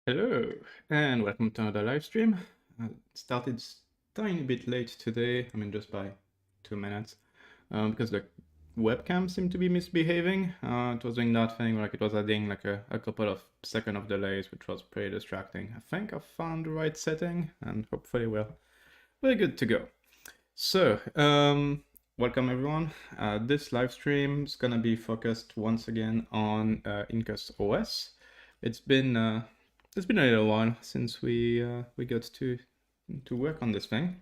Hello, and welcome to another live stream. Started tiny bit late today, just by 2 minutes, because the webcam seemed to be misbehaving. It was doing that thing, like it was adding like a couple of seconds of delays, which was pretty distracting. I think I found the right setting, and hopefully we're good to go. So, welcome everyone. This live stream is gonna be focused once again on Incus OS. It's been a little while since we got to work on this thing.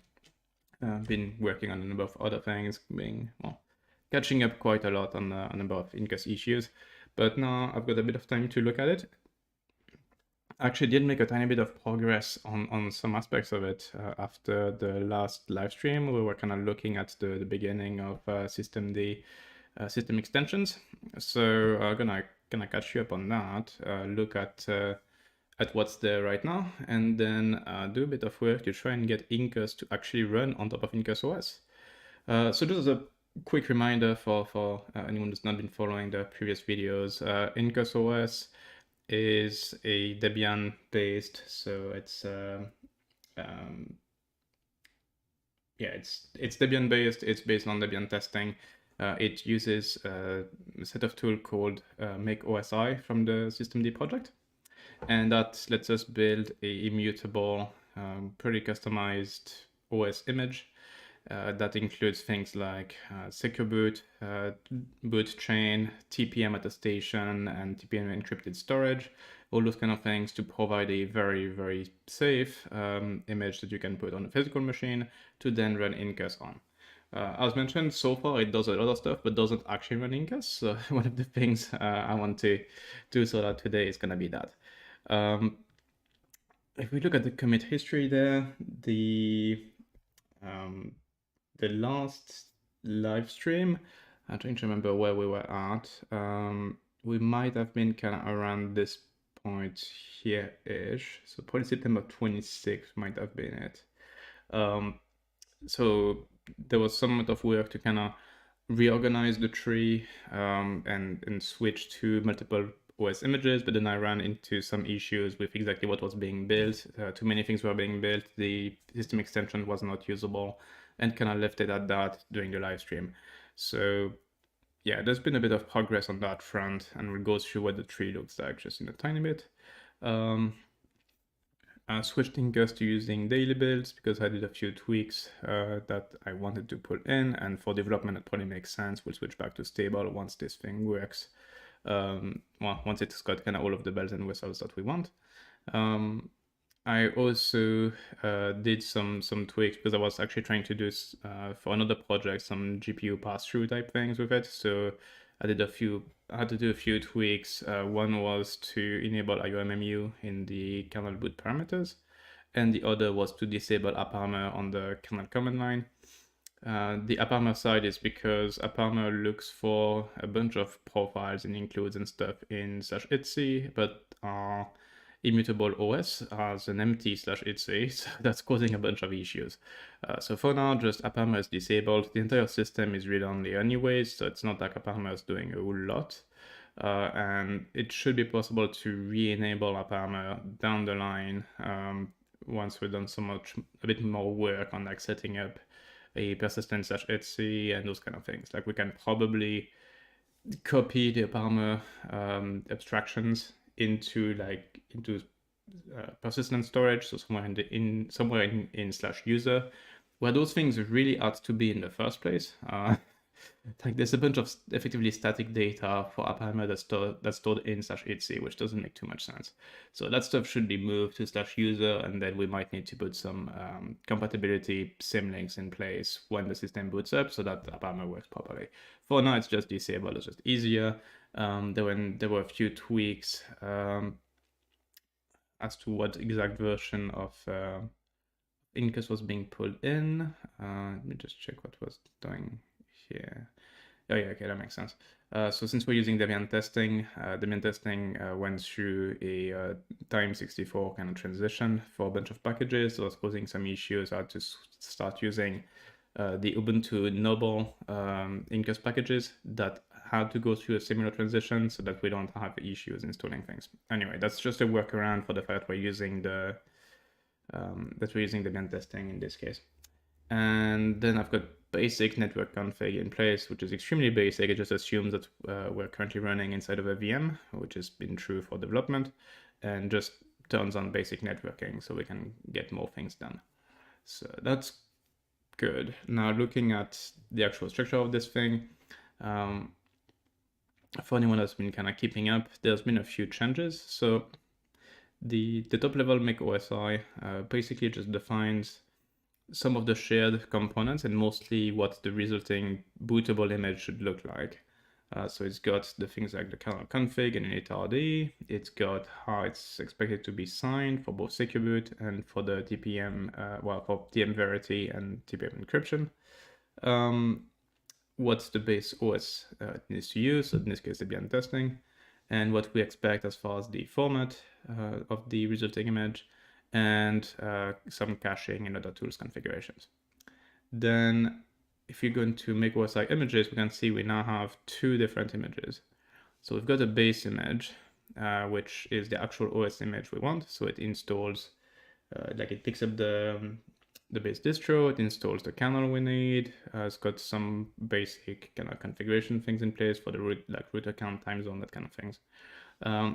Been working on a number of other things, catching up quite a lot on a number of Incus issues, but now I've got a bit of time to look at it. I actually did make a tiny bit of progress on some aspects of it after the last live stream. We were kind of looking at the beginning of system extensions. So gonna catch you up on that. Look at what's there right now, and then do a bit of work to try and get Incus to actually run on top of Incus OS. So just as a quick reminder for anyone who's not been following the previous videos, Incus OS is a Debian based, so it's it's Debian based. It's based on Debian testing. It uses a set of tools called Make OSI from the systemd project, and that lets us build a immutable, pretty customized OS image. That includes things like secure boot, boot chain, TPM attestation, and TPM encrypted storage, all those kind of things to provide a very, very safe image that you can put on a physical machine to then run Incus on. As mentioned, so far it does a lot of stuff, but doesn't actually run Incus. So one of the things I want to do so that today is going to be that. If we look at the commit history there, the last live stream, I'm trying to remember where we were at. We might have been kind of around this point here-ish. So probably September 26th might have been it. So there was some amount of work to kind of reorganize the tree and switch to multiple OS images, but then I ran into some issues with exactly what was being built. Too many things were being built. The system extension was not usable, and kind of left it at that during the live stream. So yeah, there's been a bit of progress on that front, and we'll go through what the tree looks like just in a tiny bit. I switched Incus to using daily builds because I did a few tweaks that I wanted to put in, and for development it probably makes sense. We'll switch back to stable once this thing works. Once it's got kind of all of the bells and whistles that we want. I also did some tweaks because I was actually trying to do for another project some GPU pass-through type things with it. So I had to do a few tweaks. One was to enable IOMMU in the kernel boot parameters, and the other was to disable AppArmor on the kernel command line. The AppArmor side is because AppArmor looks for a bunch of profiles and includes and stuff in /etc, but immutable OS has an empty /etc, so that's causing a bunch of issues. So for now, just AppArmor is disabled. The entire system is read-only anyways, so it's not like AppArmor is doing a whole lot. And it should be possible to re-enable AppArmor down the line once we've done a bit more work on like setting up a persistent /etc and those kind of things. Like we can probably copy the AppArmor abstractions into persistent storage, so somewhere in /user, where those things really ought to be in the first place. Like there's a bunch of effectively static data for AppArmor that's stored in /etc, which doesn't make too much sense. So that stuff should be moved to /user, and then we might need to put some compatibility symlinks in place when the system boots up so that AppArmor works properly. For now, it's just disabled. It's just easier. There were a few tweaks as to what exact version of Incus was being pulled in. Let me just check what was doing here. Oh yeah, okay, that makes sense. So since we're using Debian testing went through a time64 kind of transition for a bunch of packages. So that's causing some issues. I had to start using the Ubuntu Noble Incus packages that how to go through a similar transition so that we don't have issues installing things. Anyway, that's just a workaround for the fact we're using the Debian testing in this case. And then I've got basic network config in place, which is extremely basic. It just assumes that we're currently running inside of a VM, which has been true for development, and just turns on basic networking so we can get more things done. So that's good. Now looking at the actual structure of this thing, for anyone that's been kind of keeping up, there's been a few changes. So the top level make OSI basically just defines some of the shared components and mostly what the resulting bootable image should look like. So it's got the things like the kernel config and initrd. It's got how it's expected to be signed for both secure boot and for the TPM, for TM Verity and TPM encryption. What's the base OS it needs to use, so in this case Debian testing, and what we expect as far as the format of the resulting image, and some caching and other tools configurations. Then if you go into make OSI images, we can see we now have two different images. So we've got a base image, which is the actual OS image we want. So it installs, it picks up the base distro, it installs the kernel we need. It's got some basic kind of configuration things in place for the root, like root account, time zone, that kind of things.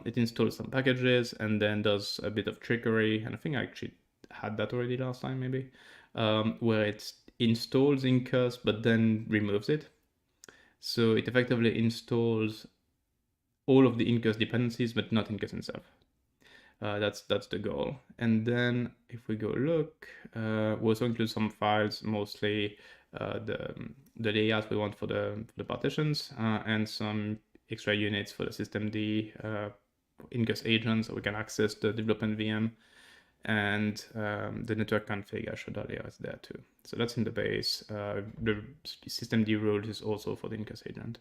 It installs some packages and then does a bit of trickery, and I think I actually had that already last time maybe, where it installs Incus but then removes it. So it effectively installs all of the Incus dependencies but not Incus itself. That's the goal. And then if we go look, we also include some files, mostly the layout we want for the partitions, and some extra units for the systemd Incus agent, so we can access the development VM, and the network config I showed earlier is there too. So that's in the base. The systemd rule is also for the Incus agent.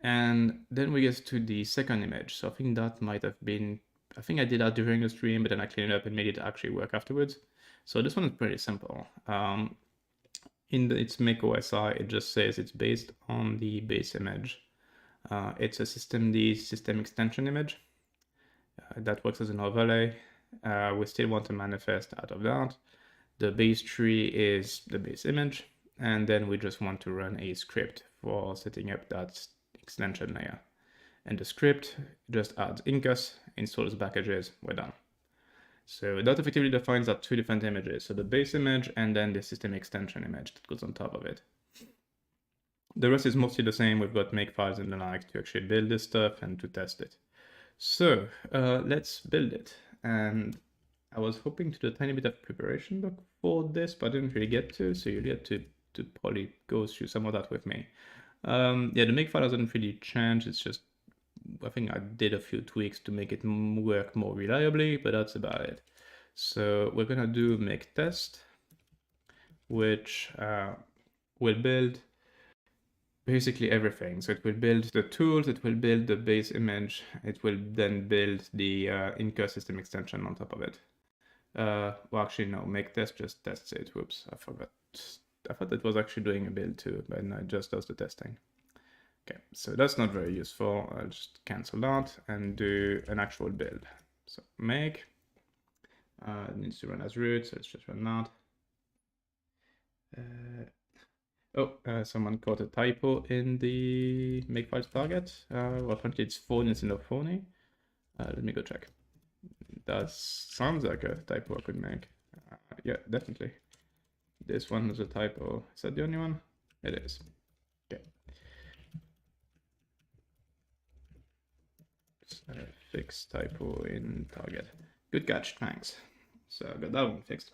And then we get to the second image. So I think that might have been, I think I did that during the stream, but then I cleaned it up and made it actually work afterwards. So this one is pretty simple. In its make OSI, it just says it's based on the base image. It's a systemd system extension image that works as an overlay. We still want to manifest out of that. The base tree is the base image, and then we just want to run a script for setting up that extension layer. And the script just adds Incus, installs packages, we're done. So that effectively defines our two different images. So the base image and then the system extension image that goes on top of it. The rest is mostly the same. We've got makefiles and the like to actually build this stuff and to test it. So let's build it. And I was hoping to do a tiny bit of preparation for this, but I didn't really get to. So you'll get to probably go through some of that with me. Yeah, the makefile hasn't really changed. It's just, I think I did a few tweaks to make it work more reliably, but that's about it. So we're gonna do make test, which will build basically everything. So it will build the tools, it will build the base image, it will then build the Incus system extension on top of it. Well, actually, no, make test just tests it. Whoops, I forgot. I thought it was actually doing a build too, but no, it just does the testing. Okay, so that's not very useful. I'll just cancel that and do an actual build. So make, it needs to run as root, so let's just run that. Someone caught a typo in the makefiles target. Well, apparently it's phone instead of phony. Let me go check. That sounds like a typo I could make. Yeah, definitely. This one is a typo. Is that the only one? It is. Okay. Fix typo in target. Good catch, thanks. So I got that one fixed.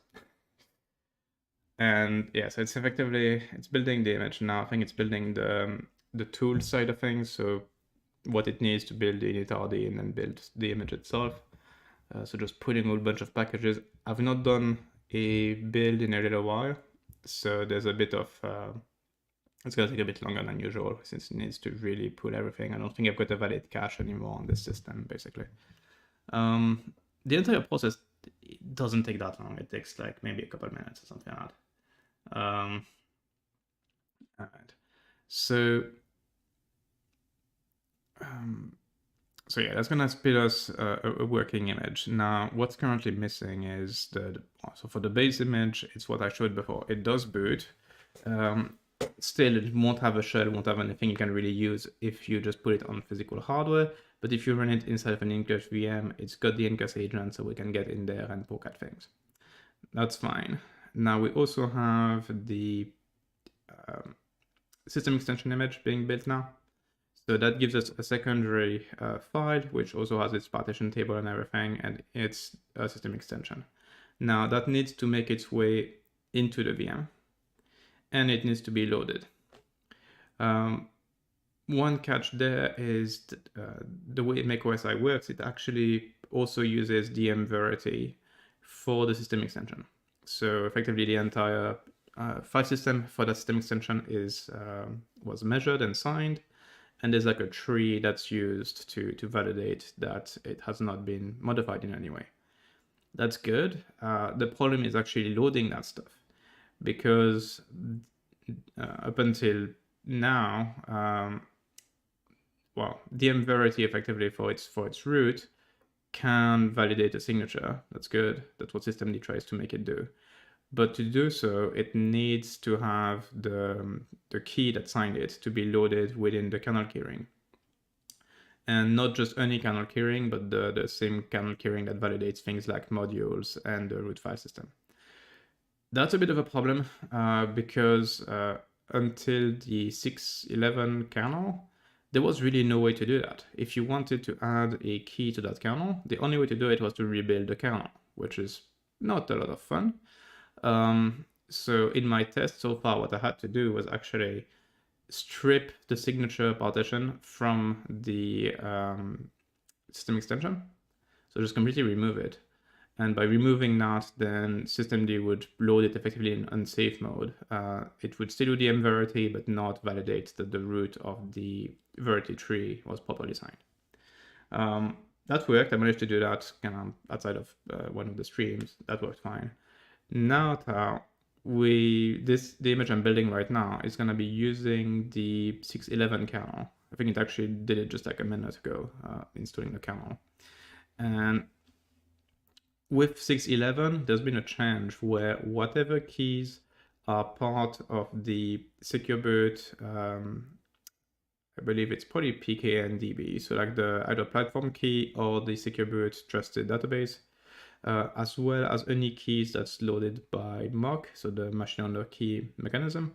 And yeah, so it's effectively, it's building the image now. I think it's building the tool side of things. So what it needs to build the initrd and then build the image itself. So just putting a whole bunch of packages. I've not done a build in a little while. So there's a bit of, it's gonna take a bit longer than usual since it needs to really pull everything. I don't think I've got a valid cache anymore on this system, basically. The entire process, it doesn't take that long. It takes like maybe a couple of minutes or something like that. All right. So So yeah, that's gonna spit us a working image. Now, what's currently missing is so for the base image, it's what I showed before. It does boot. Still, it won't have a shell, won't have anything you can really use if you just put it on physical hardware. But if you run it inside of an Incus VM, it's got the Incus agent, so we can get in there and poke at things. That's fine. Now we also have the system extension image being built now. So that gives us a secondary file, which also has its partition table and everything, and it's a system extension. Now that needs to make its way into the VM, and it needs to be loaded. One catch there is the way macOSI works, it actually also uses DM Verity for the system extension. So effectively the entire file system for that system extension was measured and signed, and there's like a tree that's used to validate that it has not been modified in any way. That's good. The problem is actually loading that stuff, because up until now, well, DM Verity effectively for its root can validate a signature. That's good. That's what systemd tries to make it do. But to do so, it needs to have the key that signed it to be loaded within the kernel keyring. And not just any kernel keyring, but the same kernel keyring that validates things like modules and the root file system. That's a bit of a problem because until the 6.11 kernel, there was really no way to do that. If you wanted to add a key to that kernel, the only way to do it was to rebuild the kernel, which is not a lot of fun. So in my test so far, what I had to do was actually strip the signature partition from the system extension. So just completely remove it. And by removing that, then systemd would load it effectively in unsafe mode. It would still do the Verity, but not validate that the root of the Verity tree was properly signed. That worked. I managed to do that kind of outside of one of the streams. That worked fine. Now the image I'm building right now is going to be using the 6.11 kernel. I think it actually did it just like a minute ago, installing the kernel. And with 6.11, there's been a change where whatever keys are part of the secure boot, I believe it's probably PK and DB, so like the either platform key or the secure boot trusted database, as well as any keys that's loaded by mock, so the machine owner key mechanism.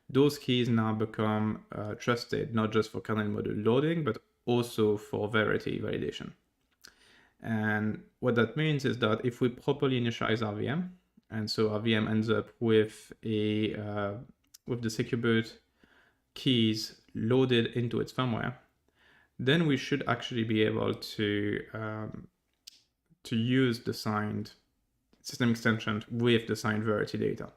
Those keys now become trusted, not just for kernel module loading, but also for Verity validation. And what that means is that if we properly initialize our VM, and so our VM ends up with the secure boot keys loaded into its firmware, then we should actually be able to use the signed system extension with the signed Verity data.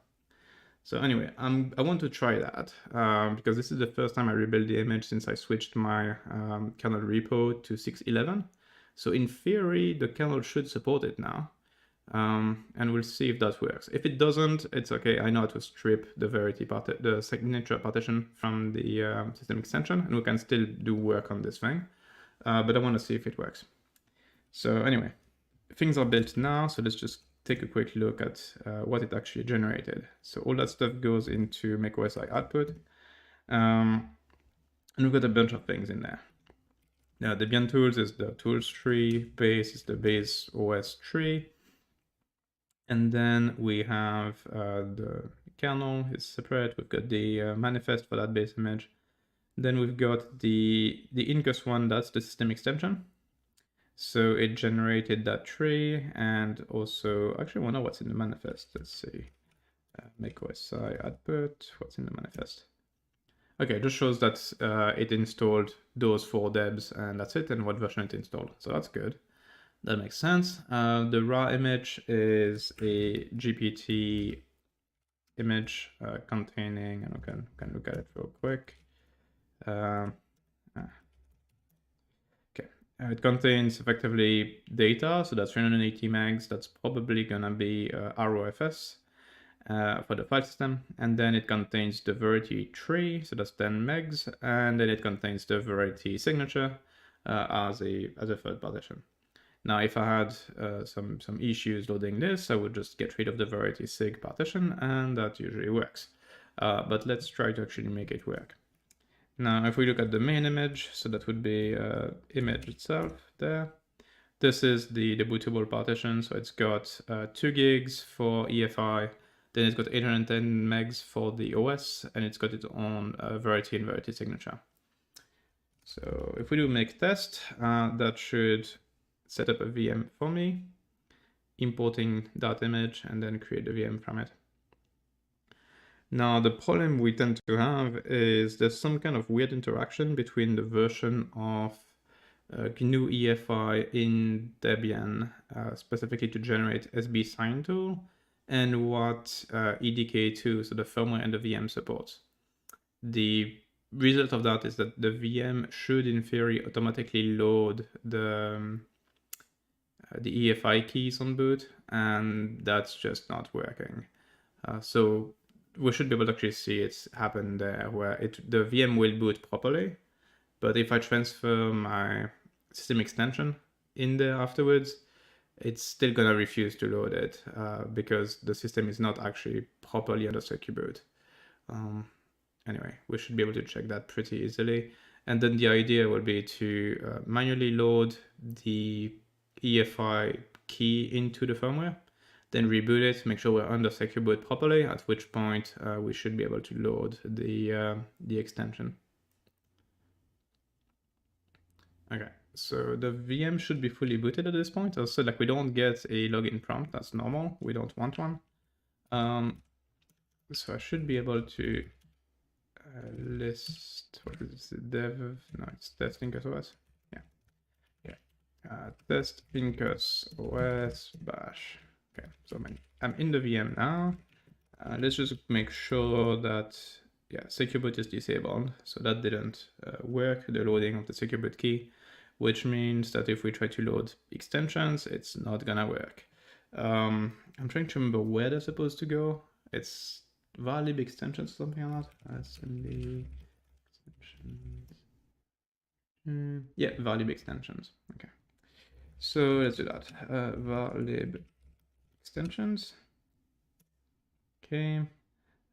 So anyway, I want to try that because this is the first time I rebuild the image since I switched my kernel repo to 6.11. So in theory, the kernel should support it now. And we'll see if that works. If it doesn't, it's okay. I know how to strip the Verity the signature partition from the system extension, and we can still do work on this thing. But I want to see if it works. So anyway, things are built now. So let's just take a quick look at what it actually generated. So all that stuff goes into macOSI output. And we've got a bunch of things in there. Now, Debian tools is the tools tree, base is the base OS tree. And then we have the kernel is separate. We've got the manifest for that base image. Then we've got the Incus one, that's the system extension. So it generated that tree, and also, actually, I wonder what's in the manifest. Let's see. macOSI output, what's in the manifest? Okay, it just shows that it installed those 4 debs, and that's it, and what version it installed. So that's good. That makes sense. The raw image is a GPT image containing, and we can look at it real quick. It contains effectively data, so that's 380 megs. That's probably gonna be ROFS for the file system. And then it contains the Verity tree, so that's 10 megs. And then it contains the Verity signature. as a third partition. Now, if I had some issues loading this, I would just get rid of the Verity sig partition, and that usually works. But let's try to actually make it work. Now, if we look at the main image, so that would be image itself there. This is the bootable partition, so it's got 2 gigs for EFI, then it's got 810 megs for the OS, and it's got its own Verity and Verity signature. So if we do make test, that should set up a VM for me, importing that image, and then create a VM from it. Now, the problem we tend to have is there's some kind of weird interaction between the version of GNU EFI in Debian, specifically to generate SB sign tool, and what EDK2, so the firmware and the VM supports. The result of that is that the VM should, in theory, automatically load the EFI keys on boot, and that's just not working. So we should be able to actually see it happen there, where the VM will boot properly, but if I transfer my system extension in there afterwards, it's still gonna refuse to load it because the system is not actually properly under secure boot. Anyway, we should be able to check that pretty easily. And then the idea will be to manually load the EFI key into the firmware, then reboot it, make sure we're under secure boot properly, at which point we should be able to load the extension. Okay, so the VM should be fully booted at this point. Also, like, we don't get a login prompt, that's normal. We don't want one. So I should be able to list, what is it, dev, no, it's test Incus OS. Test Incus OS bash. Okay, so I'm in the VM now. Let's just make sure that, secure boot is disabled. So that didn't work, the loading of the secure boot key, which means that if we try to load extensions, it's not gonna work. I'm trying to remember where they're supposed to go. It's valid extensions or something like that. Assembly extensions. Yeah, valid extensions. Okay. So let's do that. Valid extensions. Okay.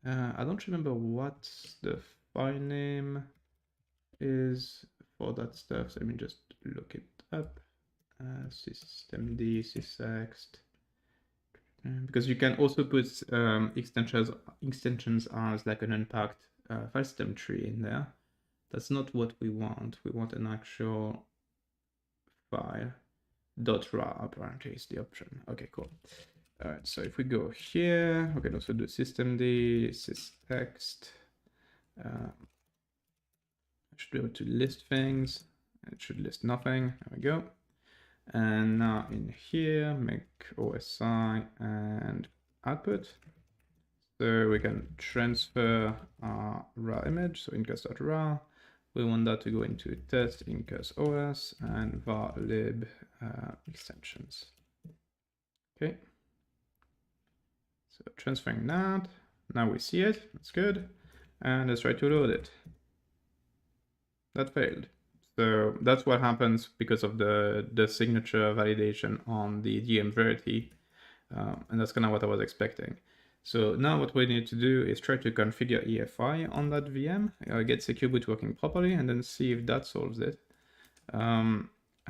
I don't remember what the file name is for that stuff. So let me just look it up. Systemd, sysext. Because you can also put extensions as like an unpacked file system tree in there. That's not what we want. We want an actual file. .ra apparently is the option. Okay, cool. All right, so if we go here, we can also do systemd, sysext. I should be able to list things. It should list nothing. There we go. And now in here, make OSI and output. So we can transfer our raw image, so incus.ra. We want that to go into test Incus OS and var lib extensions. Okay. So transferring that. Now we see it. That's good. And let's try to load it. That failed. So that's what happens because of the signature validation on the DM Verity. And that's kind of what I was expecting. So now what we need to do is try to configure EFI on that VM, get secure boot working properly, and then see if that solves it. I'm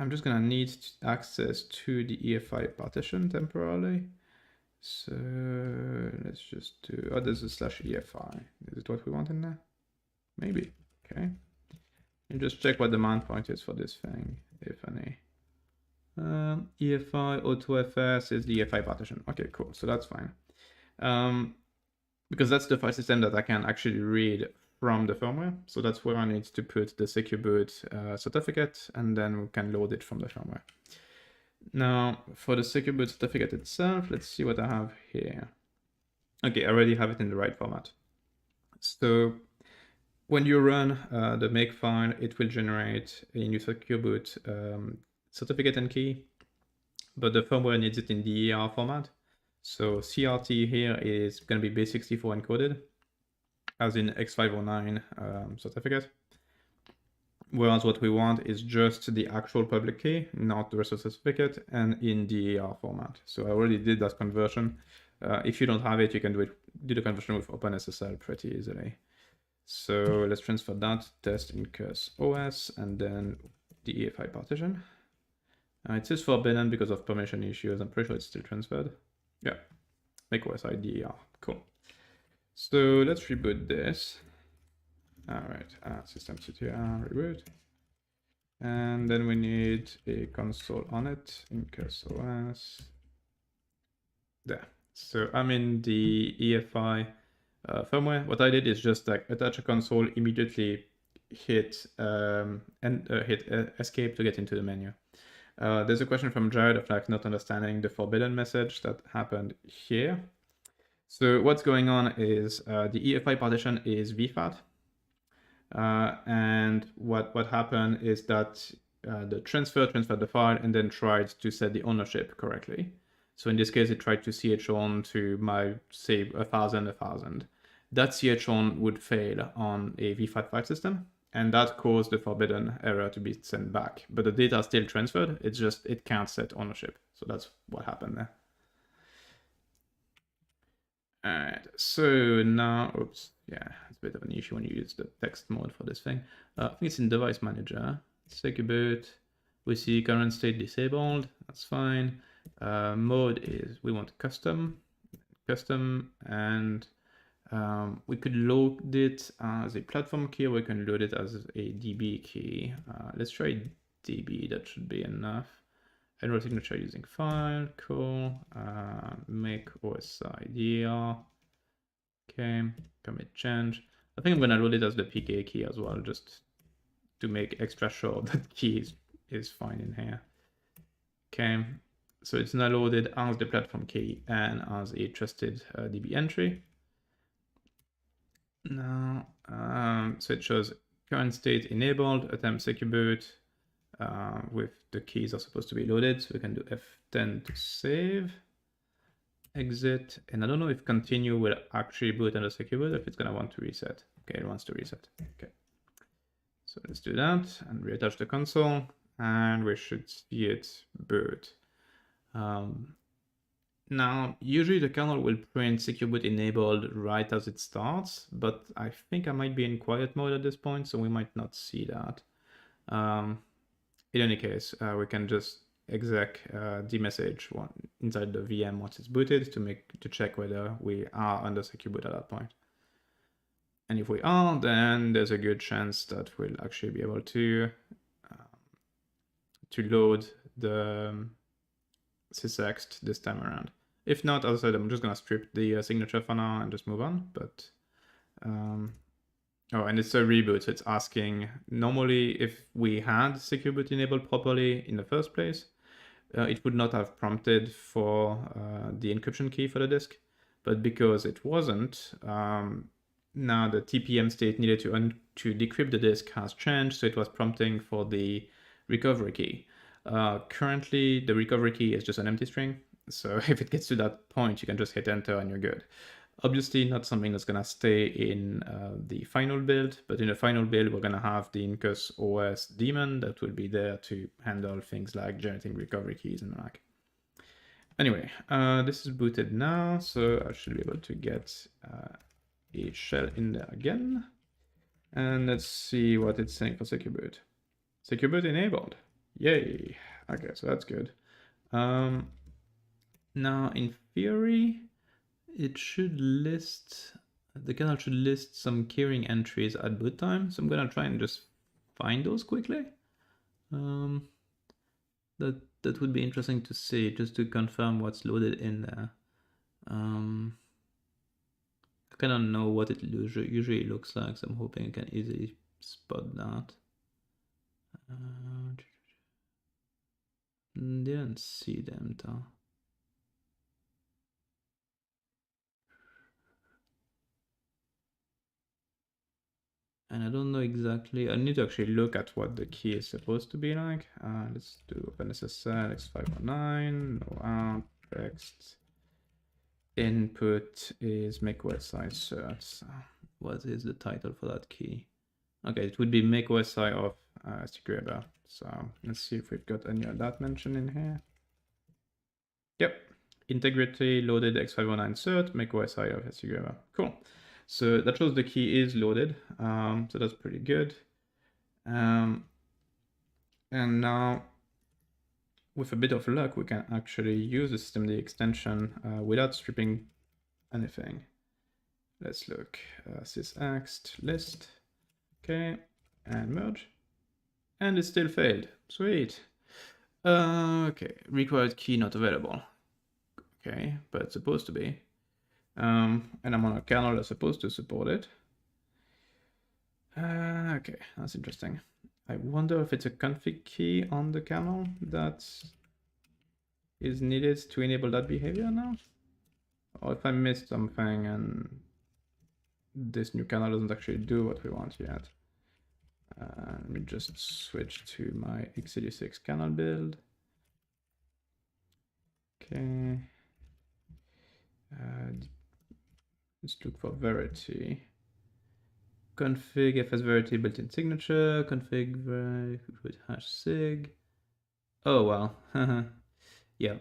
just gonna need access to the EFI partition temporarily. So let's just do, oh, there's a /EFI. Is it what we want in there? Maybe, okay. And just check what the mount point is for this thing, if any. EFI AutoFS is the EFI partition. Okay, cool, so that's fine. Because that's the file system that I can actually read from the firmware. So that's where I need to put the secure boot certificate, and then we can load it from the firmware. Now, for the secure boot certificate itself, let's see what I have here. Okay, I already have it in the right format. So when you run the make file, it will generate a new secure boot certificate and key, but the firmware needs it in the ER format. So CRT here is going to be base64 encoded, as in X509 certificate. Whereas what we want is just the actual public key, not the resource certificate, and in DER format. So I already did that conversion. If you don't have it, you can do the conversion with OpenSSL pretty easily. So let's transfer that, test Incus OS, and then the UEFI partition. It says forbidden because of permission issues. I'm pretty sure it's still transferred. Yeah, make OS IDER, cool. So let's reboot this. All right, systemctr reboot. And then we need a console on it, Incus OS. There. So I'm in the EFI firmware. What I did is just like attach a console, immediately hit escape to get into the menu. There's a question from Jared of like not understanding the forbidden message that happened here. So what's going on is the EFI partition is VFAT. And what happened is that the transferred the file and then tried to set the ownership correctly. So in this case, it tried to chown to my, say, 1000. That chown would fail on a VFAT file system, and that caused the forbidden error to be sent back. But the data is still transferred, it's just, it can't set ownership. So that's what happened there. All right, so now, oops, yeah, it's a bit of an issue when you use the text mode for this thing. I think it's in device manager. Let's take a boot. We see current state disabled, that's fine. Mode is, we want custom, and we could load it as a platform key, or we can load it as a DB key. Let's try DB, that should be enough. Enroll signature using file, cool. Make OS IDER. Okay, commit change. I think I'm gonna load it as the PK key as well, just to make extra sure that key is fine in here. Okay, so it's now loaded as the platform key and as a trusted DB entry. Now, so it shows current state enabled, attempt secure boot. With the keys are supposed to be loaded, so we can do F10 to save, exit, and I don't know if continue will actually boot under secure boot, if it's gonna want to reset. Okay, it wants to reset. Okay, so let's do that and reattach the console, and we should see it boot. Now, usually the kernel will print secure boot enabled right as it starts, but I think I might be in quiet mode at this point, so we might not see that. In any case, we can just exec the message inside the VM once it's booted to check whether we are under secure boot at that point. And if we are, then there's a good chance that we'll actually be able to load the sysext this time around. If not, as I said, I'm just gonna strip the signature for now and just move on. But oh, and it's a reboot, so it's asking, normally if we had secure boot enabled properly in the first place, it would not have prompted for the encryption key for the disk. But because it wasn't, now the TPM state needed to decrypt the disk has changed, so it was prompting for the recovery key. Currently, the recovery key is just an empty string, so if it gets to that point, you can just hit enter and you're good. Obviously not something that's gonna stay in the final build, but in the final build, we're gonna have the Incus OS Daemon that will be there to handle things like generating recovery keys and the like. Anyway, this is booted now, so I should be able to get a shell in there again. And let's see what it's saying for secure boot. Secure boot enabled. Yay. Okay, so that's good. Now, in theory, it should list, the kernel should list some keyring entries at boot time. So I'm gonna try and just find those quickly. That would be interesting to see, just to confirm what's loaded in there. I kind of know what it usually looks like, so I'm hoping I can easily spot that. Didn't see them though. And I don't know exactly, I need to actually look at what the key is supposed to be like. Let's do OpenSSL x509, no out, text. Input is make website search. What is the title for that key? Okay, it would be make OSI of SQL. So let's see if we've got any of that mentioned in here. Yep, integrity loaded x509 cert, make OSI of SQL. Cool. So that shows the key is loaded. So that's pretty good. And now, with a bit of luck, we can actually use the systemd extension without stripping anything. Let's look. Sysaxt list. Okay, and merge. And it still failed. Sweet. Okay, required key not available. Okay, but it's supposed to be. And I'm on a kernel that's supposed to support it. Okay, that's interesting. I wonder if it's a config key on the kernel that is needed to enable that behavior now? Or if I missed something and this new kernel doesn't actually do what we want yet. Let me just switch to my x86 kernel build. Okay. Let's look for Verity. Config fs Verity built-in signature. Config with #sig. Oh well. Yeah,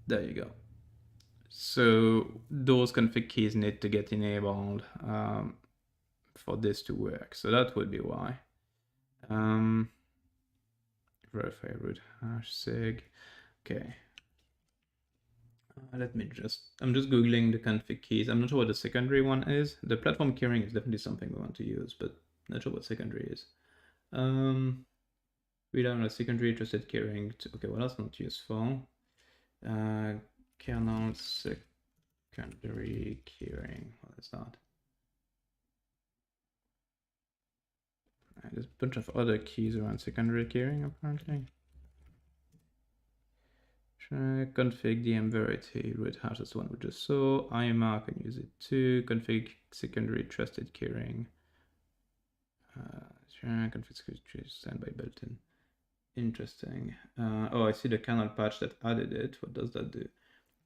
there you go. So those config keys need to get enabled for this to work. So that would be why. Verify root #sig. Okay. Let me I'm just Googling the config keys. I'm not sure what the secondary one is. The platform keyring is definitely something we want to use, but not sure what secondary is. Read on a secondary trusted keyring. Okay, well, that's not useful. Kernel secondary keyring. What is that? There's a bunch of other keys around secondary keyring, apparently. Config DM Verity root hash, that's the one we just saw. IMR can use it too. Config secondary trusted keyring. Config secondary standby built-in. Interesting. Oh, I see the kernel patch that added it. What does that do?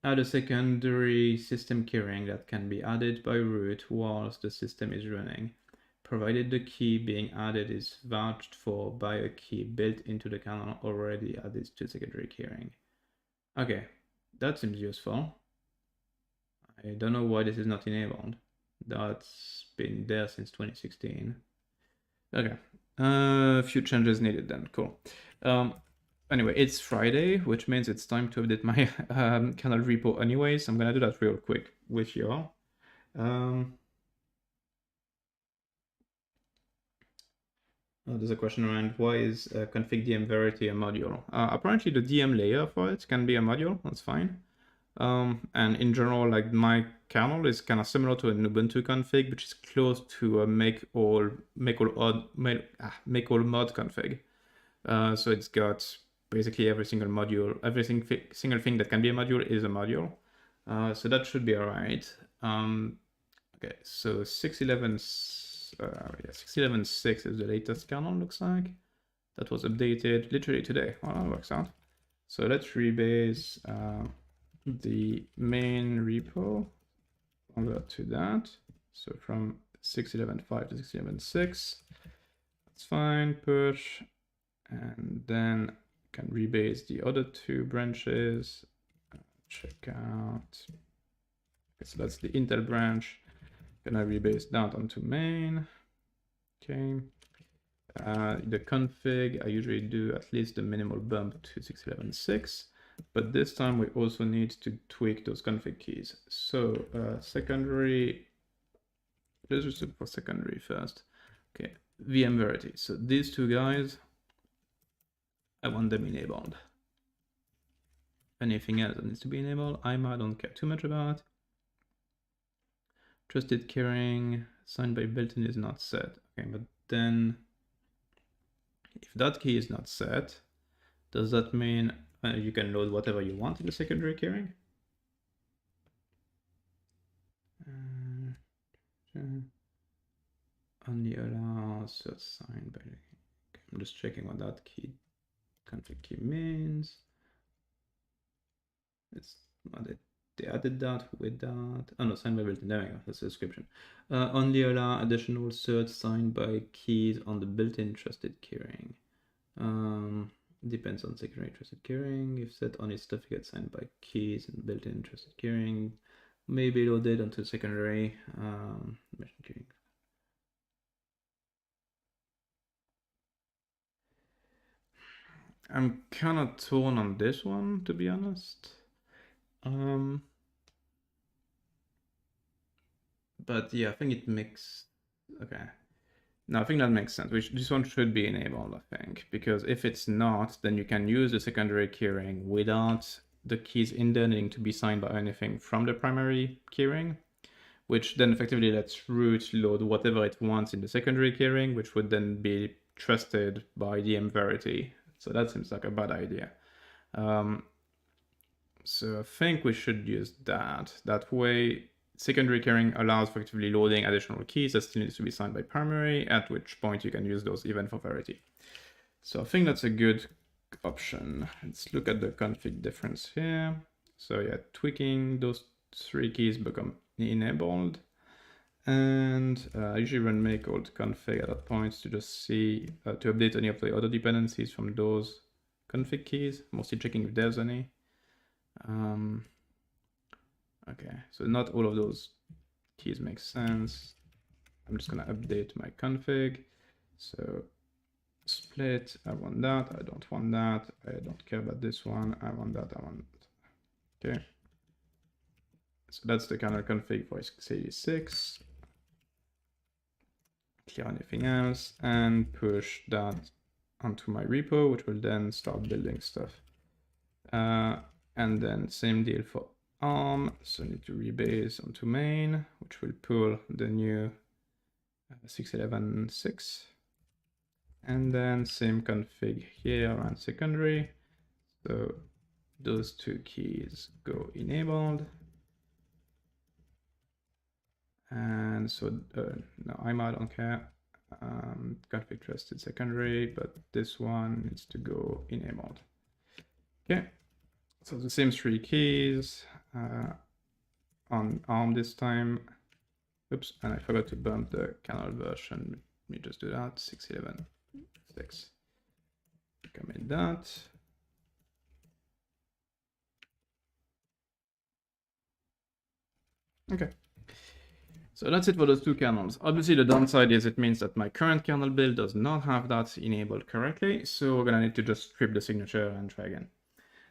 Add a secondary system keyring that can be added by root whilst the system is running, provided the key being added is vouched for by a key built into the kernel already added to secondary keyring. Okay, that seems useful. I don't know why this is not enabled. That's been there since 2016. Okay, a few changes needed then, cool. Anyway, it's Friday, which means it's time to update my kernel repo anyway, so I'm gonna do that real quick with you all. There's a question around why is config DM Verity a module? Apparently the DM layer for it can be a module, that's fine. And in general, like my kernel is kind of similar to an Ubuntu config, which is close to a make all mod config. So it's got basically every single module, single thing that can be a module is a module. So that should be all right. Okay, so 6.11.6 is the latest kernel, looks like. That was updated literally today. Well, that works out. So let's rebase the main repo, convert to that. So from 6.11.5 to 6.11.6, that's fine, push, and then can rebase the other two branches. Check out. Okay, so that's the Intel branch. Can I rebase that onto main? Okay. The config, I usually do at least the minimal bump to 6.11.6, but this time we also need to tweak those config keys. So secondary, let's just look for secondary first. Okay, VM Verity. So these two guys, I want them enabled. Anything else that needs to be enabled, I don't care too much about. Trusted keyring, signed by built-in is not set. Okay, but then if that key is not set, does that mean you can load whatever you want in the secondary keyring? Only allows signed by. Okay, I'm just checking what that key config key means. It's not it. they added that with that. Oh no, signed by built-in. There we go. That's the description. Only allow additional certs signed by keys on the built-in trusted keyring. Depends on secondary trusted keyring. If set only stuff gets signed by keys and built-in trusted keyring, may be loaded onto secondary machine keyring. I'm kind of torn on this one, to be honest. But yeah, I think it makes, okay. No, I think that makes sense. This one should be enabled, I think, because if it's not, then you can use the secondary keyring without the keys in there needing to be signed by anything from the primary keyring, which then effectively lets root load whatever it wants in the secondary keyring, which would then be trusted by DM Verity. So that seems like a bad idea. So I think we should use that. That way, secondary keyring allows effectively loading additional keys that still needs to be signed by primary, at which point you can use those even for Verity. So I think that's a good option. Let's look at the config difference here. So yeah, tweaking those 3 keys become enabled. And I usually run make old config at that point to just see, to update any of the other dependencies from those config keys, mostly checking if there's any. Okay, so not all of those keys make sense. I'm just gonna update my config. So split, I want that, I don't want that, I don't care about this one, I want that, I want that. Okay. So that's the kernel config for x86. Clear anything else and push that onto my repo, which will then start building stuff. And then same deal for ARM. So I need to rebase onto main, which will pull the new 6.11.6. And then same config here around secondary. So those 2 keys go enabled. And so, no, I don't care. Config trusted secondary, but this one needs to go enabled. Okay, so the same 3 keys on ARM this time. Oops, and I forgot to bump the kernel version. Let me just do that, 6.11.6. Commit that. Okay. So that's it for those 2 kernels. Obviously, the downside is it means that my current kernel build does not have that enabled correctly. So we're gonna need to just strip the signature and try again.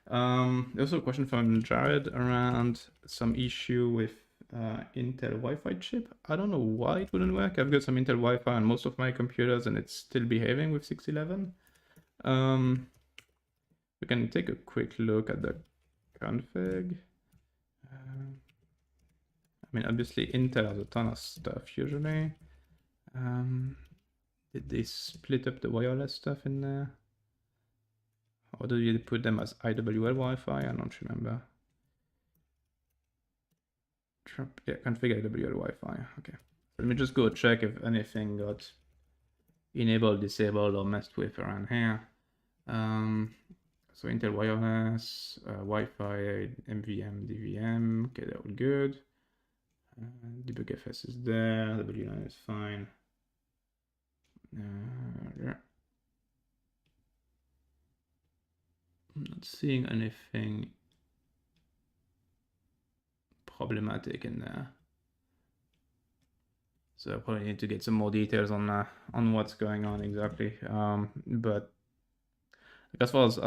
There's also a question from Jared around some issue with Intel Wi-Fi chip. I don't know why it wouldn't work. I've got some Intel Wi-Fi on most of my computers and it's still behaving with 6.11. We can take a quick look at the config. I mean, obviously Intel has a ton of stuff usually. Did they split up the wireless stuff in there? Or did you put them as IWL Wi-Fi? I don't remember. Yeah, configure IWL Wi-Fi. Okay. Let me just go check if anything got enabled, disabled, or messed with around here. So Intel wireless, Wi-Fi, MVM, DVM. Okay, they're all good. DebugFS is there. W9 is fine. Yeah. I'm not seeing anything problematic in there. So I probably need to get some more details on what's going on exactly. But as far as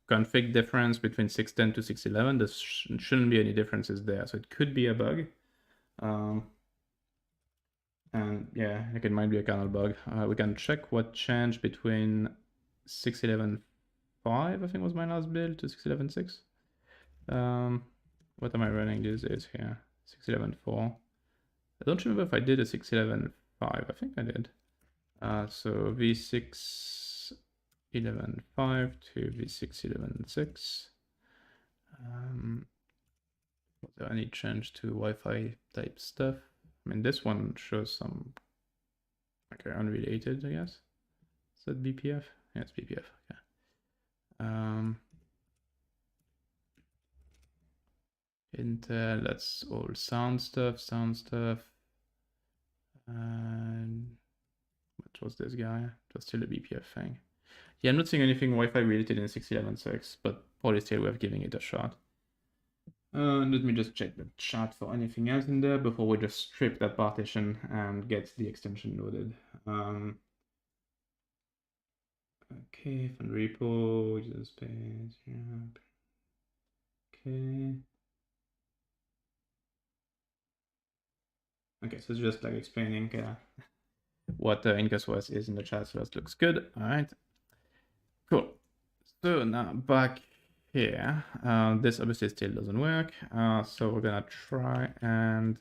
config difference between 6.10 to 6.11, there shouldn't be any differences there. So it could be a bug. And yeah, like it might be a kernel bug. We can check what changed between 6.11.5, I think was my last build, to 6.11.6. What am I running these days here? 6.11.4. I don't remember if I did a 6.11.5. I think I did. So v6.11.5 to v6.11.6. Was there any change to Wi-Fi type stuff? I mean, this one shows some, okay, unrelated, I guess. Is that BPF? Yeah, it's BPF. Okay. Intel, that's all sound stuff. And what was this guy? It was still a BPF thing. Yeah, I'm not seeing anything Wi-Fi related in 6.11.6, but probably still worth giving it a shot. Let me just check the chat for anything else in there before we just strip that partition and get the extension loaded. Okay, fund repo, user space, yeah. Okay. Okay, so it's just like explaining what Incus OS is in the chat, so that looks good. All right, cool. So now back here, this obviously still doesn't work. So we're gonna try and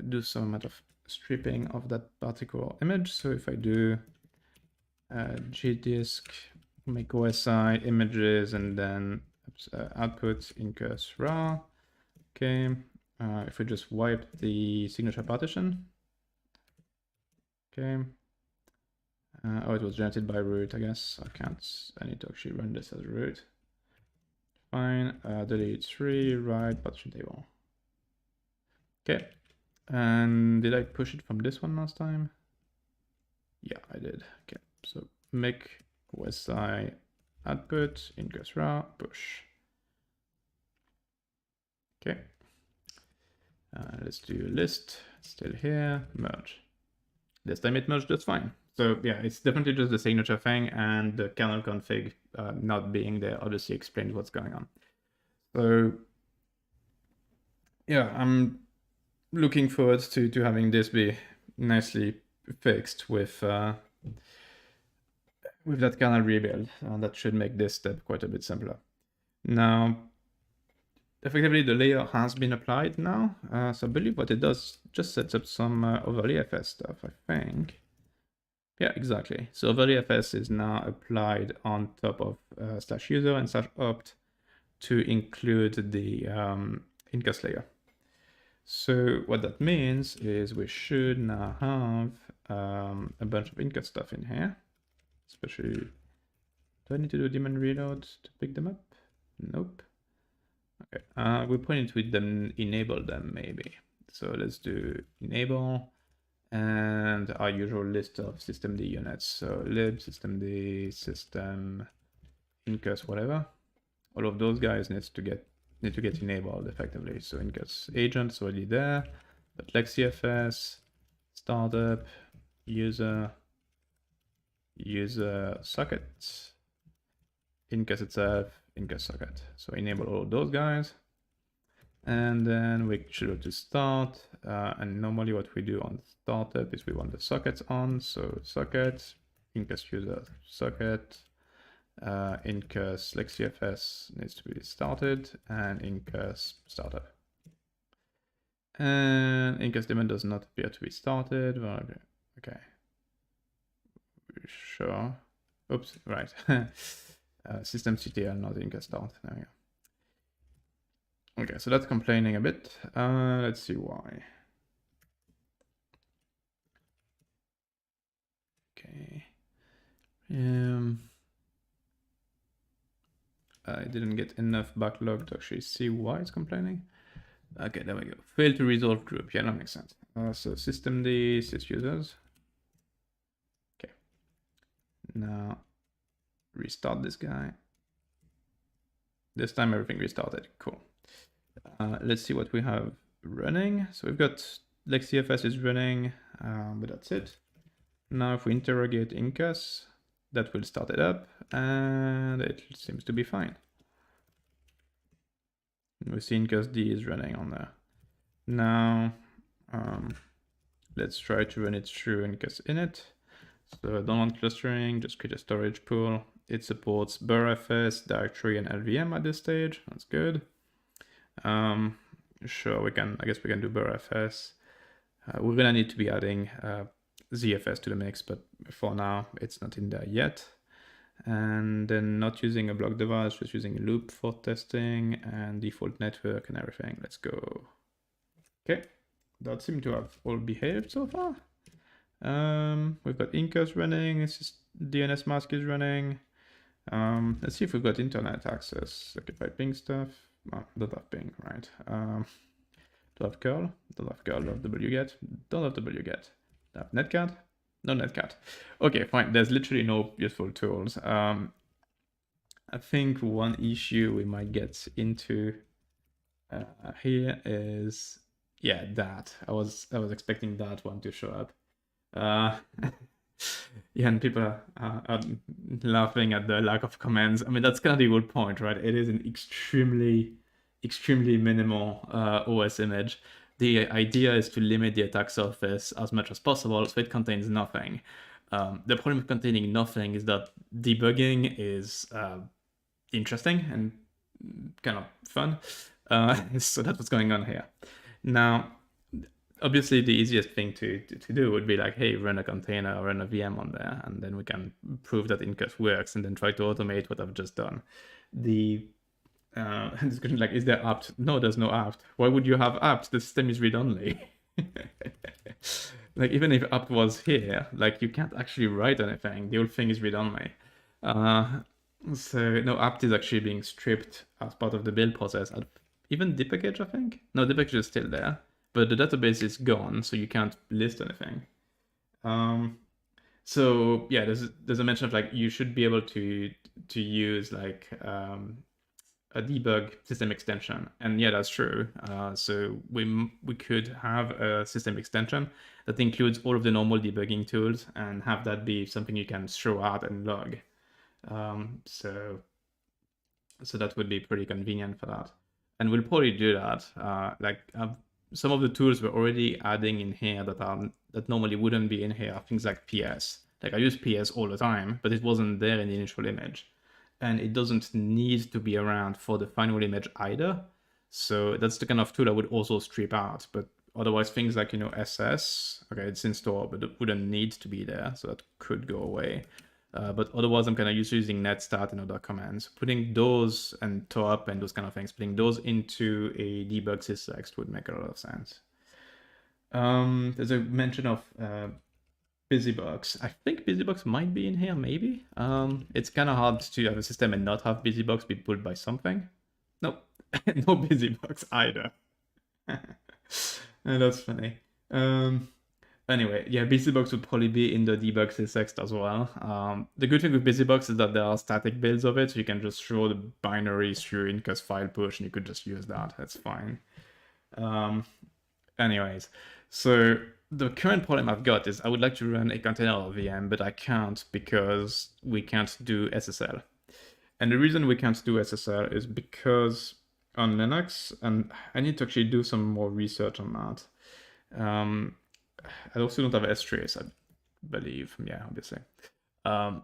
do some amount of stripping of that particular image. So if I do gdisk, make OSI images, and then output Incus raw. Okay, if we just wipe the signature partition. Okay. Oh, it was generated by root, I guess. I need to actually run this as root. Fine, delete 3, write partition table. Okay, and did I push it from this one last time? Yeah, I did. Okay, so make OSI output, Incus raw, push. Okay, let's do list, still here, merge. This time it merged just fine. So yeah, it's definitely just the signature thing, and the kernel config not being there obviously explains what's going on. So yeah, I'm looking forward to having this be nicely fixed with that kernel rebuild. That should make this step quite a bit simpler. Now, effectively the layer has been applied now. So I believe what it does just sets up some overlay FS stuff, I think. Yeah, exactly. So overlay FS is now applied on top of /user and /opt to include the Incus layer. So what that means is we should now have a bunch of Incus stuff in here, especially, do I need to do daemon reload to pick them up? Nope. Okay, we point to them, enable them maybe. So let's do enable and our usual list of systemd units. So lib, systemd, system, Incus, whatever. All of those guys need to get enabled effectively. So Incus agent's already there, but LexCFS, startup, user socket, Incus itself, Incus socket. So enable all of those guys. And then we should go to start. And normally what we do on startup is we want the sockets on. So socket, Incus user socket, Incus LexCFS needs to be started, and Incus startup. And Incus daemon does not appear to be started. Well, okay. Sure. Oops, right. Systemctl, not Incus start. There we go. Okay, so that's complaining a bit. Let's see why. Okay. I didn't get enough backlog to actually see why it's complaining. Okay, there we go. Failed to resolve group. Yeah, that makes sense. So systemd sysusers. Okay. Now restart this guy. This time everything restarted. Cool. Let's see what we have running. So we've got LexCFS is running, but that's it. Now if we interrogate Incus, that will start it up, and it seems to be fine. We see Incus D is running on there. Now, let's try to run it through Incus init. So don't want clustering, just create a storage pool. It supports BurFS, directory, and LVM at this stage. That's good. Sure, I guess we can do BurFS. We're gonna need to be adding ZFS to the mix, but for now, it's not in there yet. And then not using a block device, just using a loop for testing and default network and everything. Let's go. Okay, that seemed to have all behaved so far. We've got Incus running, DNS mask is running. Let's see if we've got internet access. Like if I ping stuff. don't have ping, right? Don't have curl, don't have curl, don't have wget, don't have wget. Don't have netcat, no netcat. Okay, fine. There's literally no useful tools. I think one issue we might get into here is, yeah, that. I was expecting that one to show up. Yeah, and people are laughing at the lack of commands. I mean, that's kind of the whole point, right? It is an extremely minimal OS image. The idea is to limit the attack surface as much as possible, so it contains nothing. The problem with containing nothing is that debugging is interesting and kind of fun. So that's what's going on here. Now, obviously, the easiest thing to do would be like, hey, run a container or run a VM on there, and then we can prove that Incus works, and then try to automate what I've just done. The discussion like, is there apt? No, there's no apt. Why would you have apt? The system is read-only. Like, even if apt was here, like, you can't actually write anything. The whole thing is read-only. So no, apt is actually being stripped as part of the build process. Even depackage, I think. No, depackage is still there, but the database is gone, so you can't list anything. So yeah, there's a mention of like you should be able to use like a debug system extension, and yeah, that's true. So we could have a system extension that includes all of the normal debugging tools, and have that be something you can throw out and log. So that would be pretty convenient for that, and we'll probably do that. Some of the tools we're already adding in here that normally wouldn't be in here, things like PS. Like I use PS all the time, but it wasn't there in the initial image, and it doesn't need to be around for the final image either. So that's the kind of tool I would also strip out. But otherwise, things like SS, okay, it's in store, but it wouldn't need to be there, so that could go away. But otherwise, I'm kind of using netstat and other commands. Putting those and top and those kind of things, putting those into a debug syslext would make a lot of sense. There's a mention of busybox. I think busybox might be in here, maybe. It's kind of hard to have a system and not have busybox be pulled by something. Nope, no busybox either. And that's funny. Anyway, yeah, busybox would probably be in the debug syslext as well. The good thing with busybox is that there are static builds of it, so you can just throw the binary through Incus file push, and you could just use that. That's fine. Anyways, so the current problem I've got is I would like to run a container or VM, but I can't because we can't do SSL. And the reason we can't do SSL is because on Linux, and I need to actually do some more research on that. I also don't have strace, I believe. Yeah, obviously. So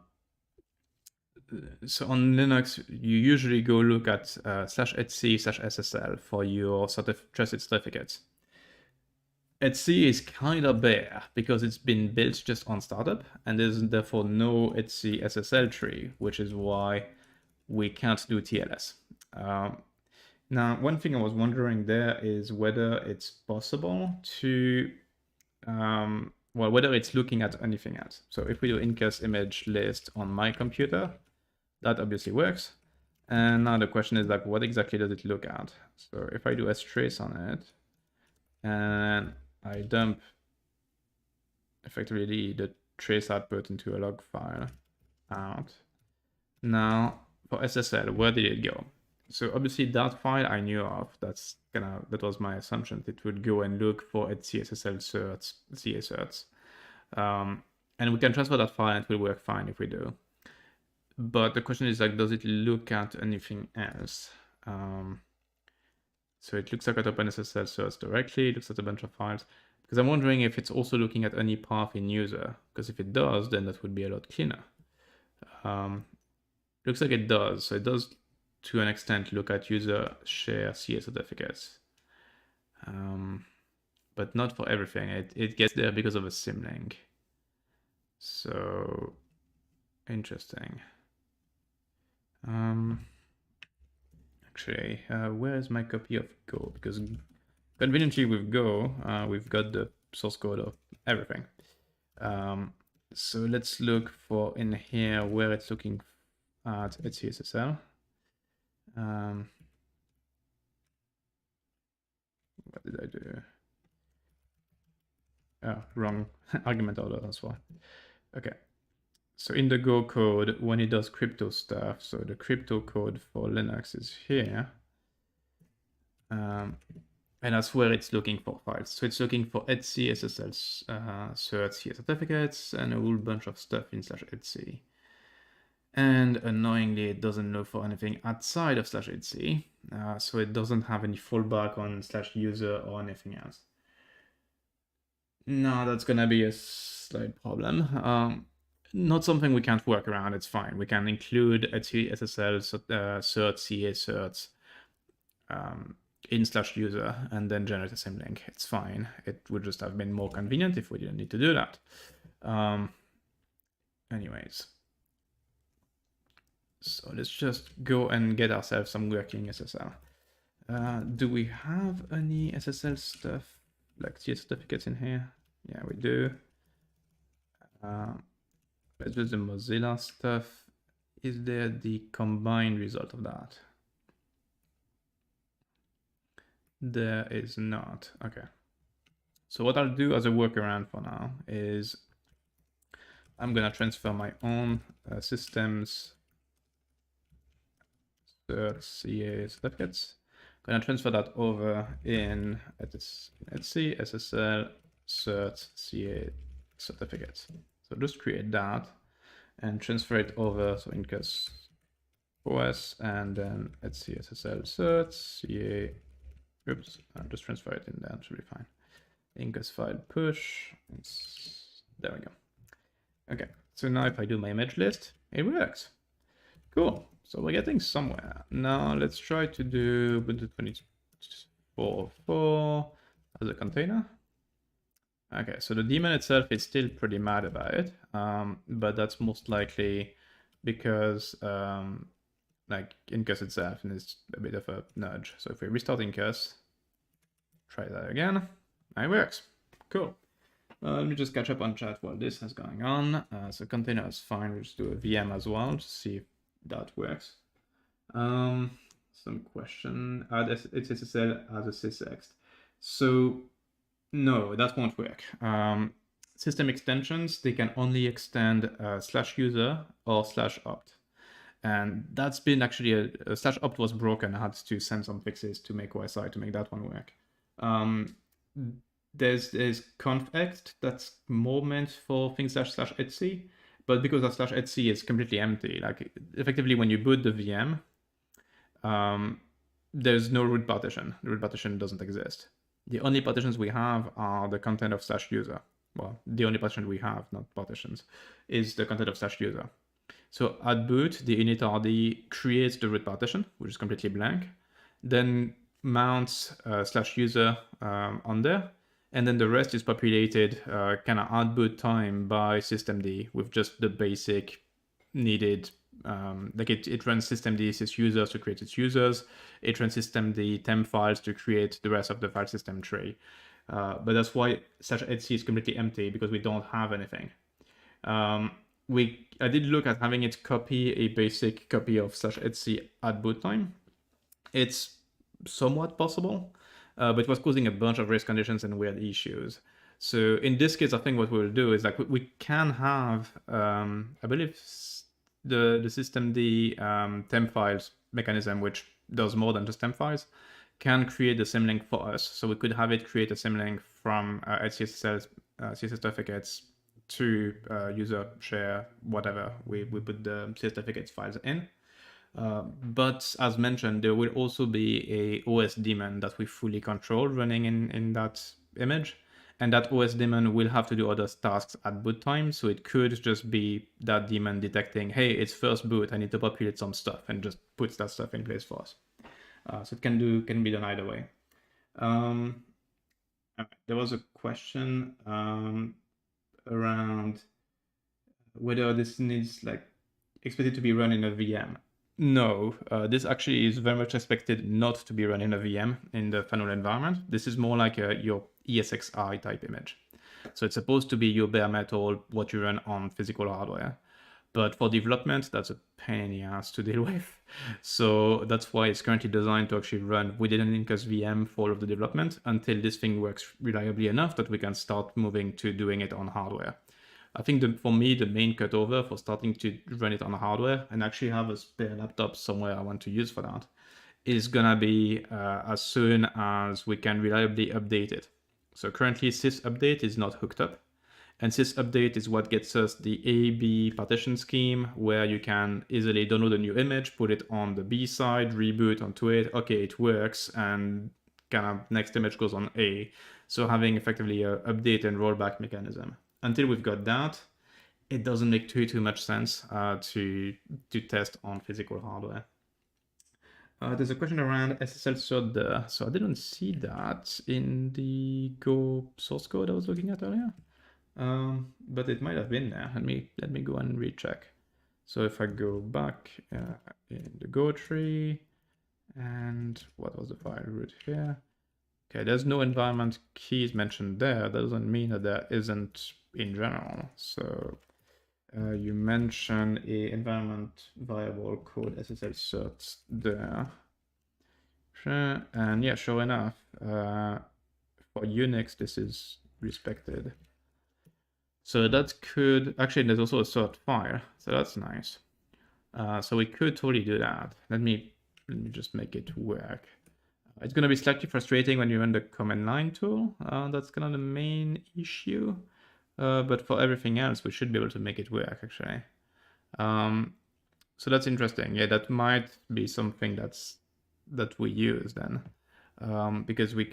on Linux, you usually go look at /etc/SSL for your trusted certificates. etc is kind of bare because it's been built just on startup, and there's therefore no etc SSL tree, which is why we can't do TLS. Now, one thing I was wondering there is whether it's possible to, well, whether it's looking at anything else. So if we do incus image list on my computer, that obviously works. And now the question is like, what exactly does it look at? So if I do a trace on it, and I dump effectively the trace output into a log file out. Now for SSL, where did it go? So obviously that file I knew of. That was my assumption. It would go and look for its CSSL certs, CA certs. And we can transfer that file and it will work fine if we do. But the question is like, does it look at anything else? So it looks like at OpenSSL certs directly, it looks at a bunch of files. Because I'm wondering if it's also looking at any path in user. Because if it does, then that would be a lot cleaner. Looks like it does. So it does, to an extent, look at user share CA certificates. But not for everything. It gets there because of a symlink. So interesting. Actually, where is my copy of Go? Because conveniently with Go, we've got the source code of everything. So let's look for in here where it's looking at its CSSL. do? Oh, wrong argument order as well. Okay. So in the Go code, when it does crypto stuff, so the crypto code for Linux is here. And that's where it's looking for files. So it's looking for etc, SSL, cert, certificates, and a whole bunch of stuff in /etc. And annoyingly, it doesn't look for anything outside of /etc. So it doesn't have any fallback on /user or anything else. No, that's gonna be a slight problem. Not something we can't work around. It's fine. We can include etc, SSL, cert, CA certs in /user and then generate a symlink. It's fine. It would just have been more convenient if we didn't need to do that. Anyways, so let's just go and get ourselves some working SSL. Do we have any SSL stuff like CA certificates in here? Yeah, we do. Let's do the Mozilla stuff. Is there the combined result of that? There is not. Okay. So what I'll do as a workaround for now is I'm going to transfer my own systems CA certificates. I'm going to transfer that over in etc, SSL, cert, CA certificates. So just create that and transfer it over. So Incus OS and then etc, SSL, cert, CA. Oops, I'll just transfer it in there. It should be fine. Incus file push. There we go. Okay, so now if I do my image list, it works. Cool. So we're getting somewhere. Now let's try to do Ubuntu 24.4 as a container. Okay, so the daemon itself is still pretty mad about it, but that's most likely because like Incus itself is a bit of a nudge. So if we restart Incus, try that again, it works. Cool. Let me just catch up on chat while this is going on. So container is fine. We'll just do a VM as well to see if that works. Some question. Add its SSL as a sysext. So no, that won't work. System extensions, they can only extend /user or /opt. And that's been actually a /opt was broken. I had to send some fixes to make OSI to make that one work. There's conf-ext that's more meant for things /etc, but because our /etc is completely empty, like effectively when you boot the VM, there's no root partition. The root partition doesn't exist. The only partitions we have are the content of /user. Well, the only partition we have, not partitions, is the content of /user. So at boot, the init.rd creates the root partition, which is completely blank, then mounts /user on there, and then the rest is populated kind of at boot time by systemd with just the basic needed, like it runs systemd sysUsers to create its users, it runs systemd temp files to create the rest of the file system tree. But that's why /etc is completely empty, because we don't have anything. I did look at having it copy a basic copy of /etc at boot time. It's somewhat possible, but it was causing a bunch of race conditions and weird issues. So in this case, I think what we'll do is like we can have, I believe the systemd temp files mechanism, which does more than just temp files, can create the symlink for us. So we could have it create a symlink from SSL certificates to user share, whatever we put the certificates files in. But as mentioned, there will also be a OS daemon that we fully control running in that image. And that OS daemon will have to do other tasks at boot time. So it could just be that daemon detecting, hey, it's first boot, I need to populate some stuff, and just puts that stuff in place for us. So it can be done either way. There was a question around whether this needs like expected to be run in a VM. No, this actually is very much expected not to be run in a VM in the final environment. This is more like your ESXi type image. So it's supposed to be your bare metal, what you run on physical hardware. But for development, that's a pain in the ass to deal with. So that's why it's currently designed to actually run within an Incus VM for all of the development until this thing works reliably enough that we can start moving to doing it on hardware. I think for me, the main cutover for starting to run it on hardware and actually have a spare laptop somewhere I want to use for that is gonna be as soon as we can reliably update it. So currently sysupdate is not hooked up. And sysupdate is what gets us the A/B partition scheme, where you can easily download a new image, put it on the B side, reboot onto it. Okay, it works, and kind of next image goes on A. So having effectively a update and rollback mechanism. Until we've got that, it doesn't make too much sense to test on physical hardware. There's a question around SSL cert there. So I didn't see that in the Go source code I was looking at earlier. But it might have been there. Let me go and recheck. So if I go back in the Go tree, and what was the file root here? Okay, there's no environment keys mentioned there. That doesn't mean that there isn't in general. So you mentioned a environment variable called SSL certs there. Sure. And yeah, sure enough, for Unix, this is respected. So that could, actually there's also a cert file, so that's nice. So we could totally do that. Let me just make it work. It's gonna be slightly frustrating when you run the command line tool. That's kind of the main issue. But for everything else, we should be able to make it work actually. So that's interesting. Yeah, that might be something that we use then, because we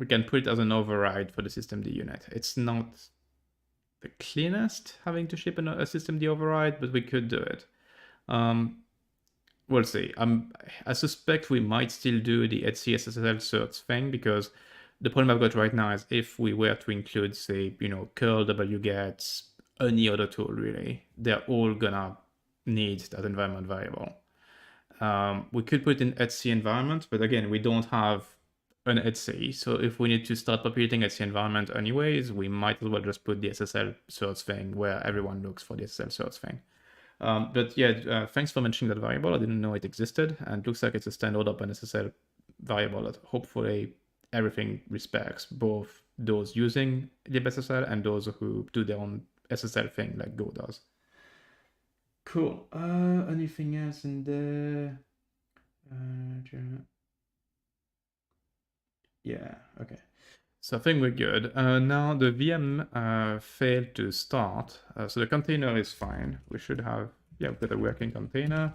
can put it as an override for the systemd unit. It's not the cleanest having to ship a systemd override, but we could do it. We'll see. I suspect we might still do the etc SSL certs thing, because the problem I've got right now is if we were to include, say, curl wget, any other tool really, they're all gonna need that environment variable. We could put in etc environment, but again, we don't have an etc. So if we need to start populating etc environment anyways, we might as well just put the SSL certs thing where everyone looks for the SSL certs thing. But yeah, thanks for mentioning that variable. I didn't know it existed, and it looks like it's a standard OpenSSL variable that hopefully everything respects, both those using libSSL and those who do their own SSL thing like Go does. Cool. Anything else in there? Yeah, okay. So I think we're good. Now the VM failed to start. So the container is fine. We should have, yeah, we've got a working container.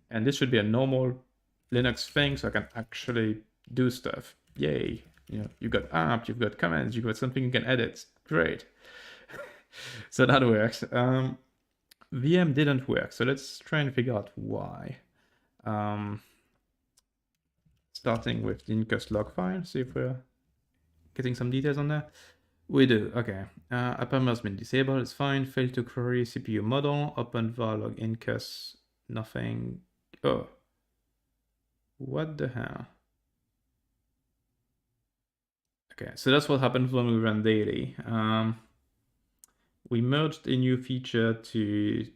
And this should be a normal Linux thing, so I can actually do stuff. Yay. You've got app, you've got commands, you've got something you can edit. Great. So that works. VM didn't work, so let's try and figure out why. Starting with the Incus log file, see if we're getting some details on there. We do, okay. Append has been disabled, it's fine. Failed to query CPU model, open var log incus, nothing. Oh, what the hell? Okay, so that's what happens when we run daily. We merged a new feature to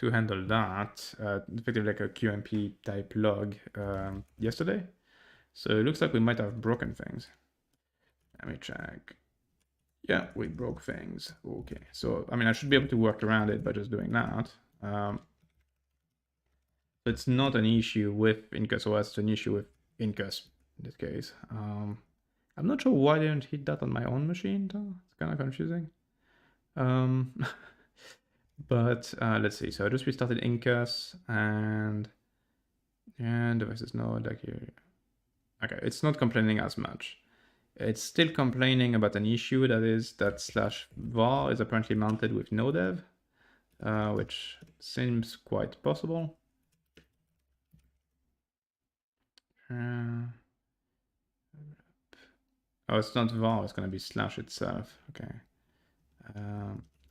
handle that, effectively like a QMP type log yesterday. So it looks like we might have broken things. Let me check. Yeah, we broke things. Okay, so I mean, I should be able to work around it by just doing that. It's not an issue with IncusOS, it's an issue with Incus in this case. I'm not sure why I didn't hit that on my own machine though. It's kind of confusing. But let's see. So I just restarted Incus and devices node like here. Okay, it's not complaining as much. It's still complaining about an issue that is that /var is apparently mounted with no dev, which seems quite possible. Oh, it's not var, it's going to be / itself. Okay.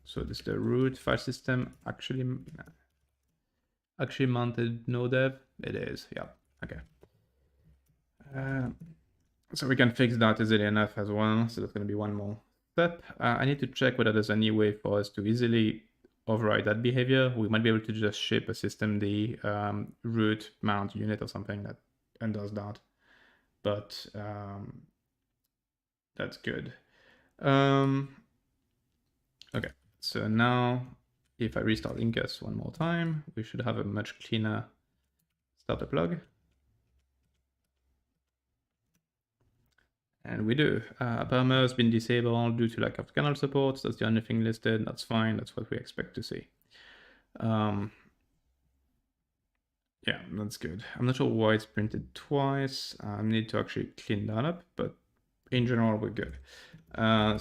So this is the root file system actually mounted no dev. It is, yeah. Okay. So we can fix that easily enough as well. So that's going to be one more step. I need to check whether there's any way for us to easily override that behavior, we might be able to just ship a systemd root mount unit or something that undoes that. But that's good. Okay, so now if I restart Incus one more time, we should have a much cleaner starter plug. And we do. Perma has been disabled due to lack of kernel support. That's the only thing listed. That's fine. That's what we expect to see. Yeah, that's good. I'm not sure why it's printed twice. I need to actually clean that up, but in general, we're good.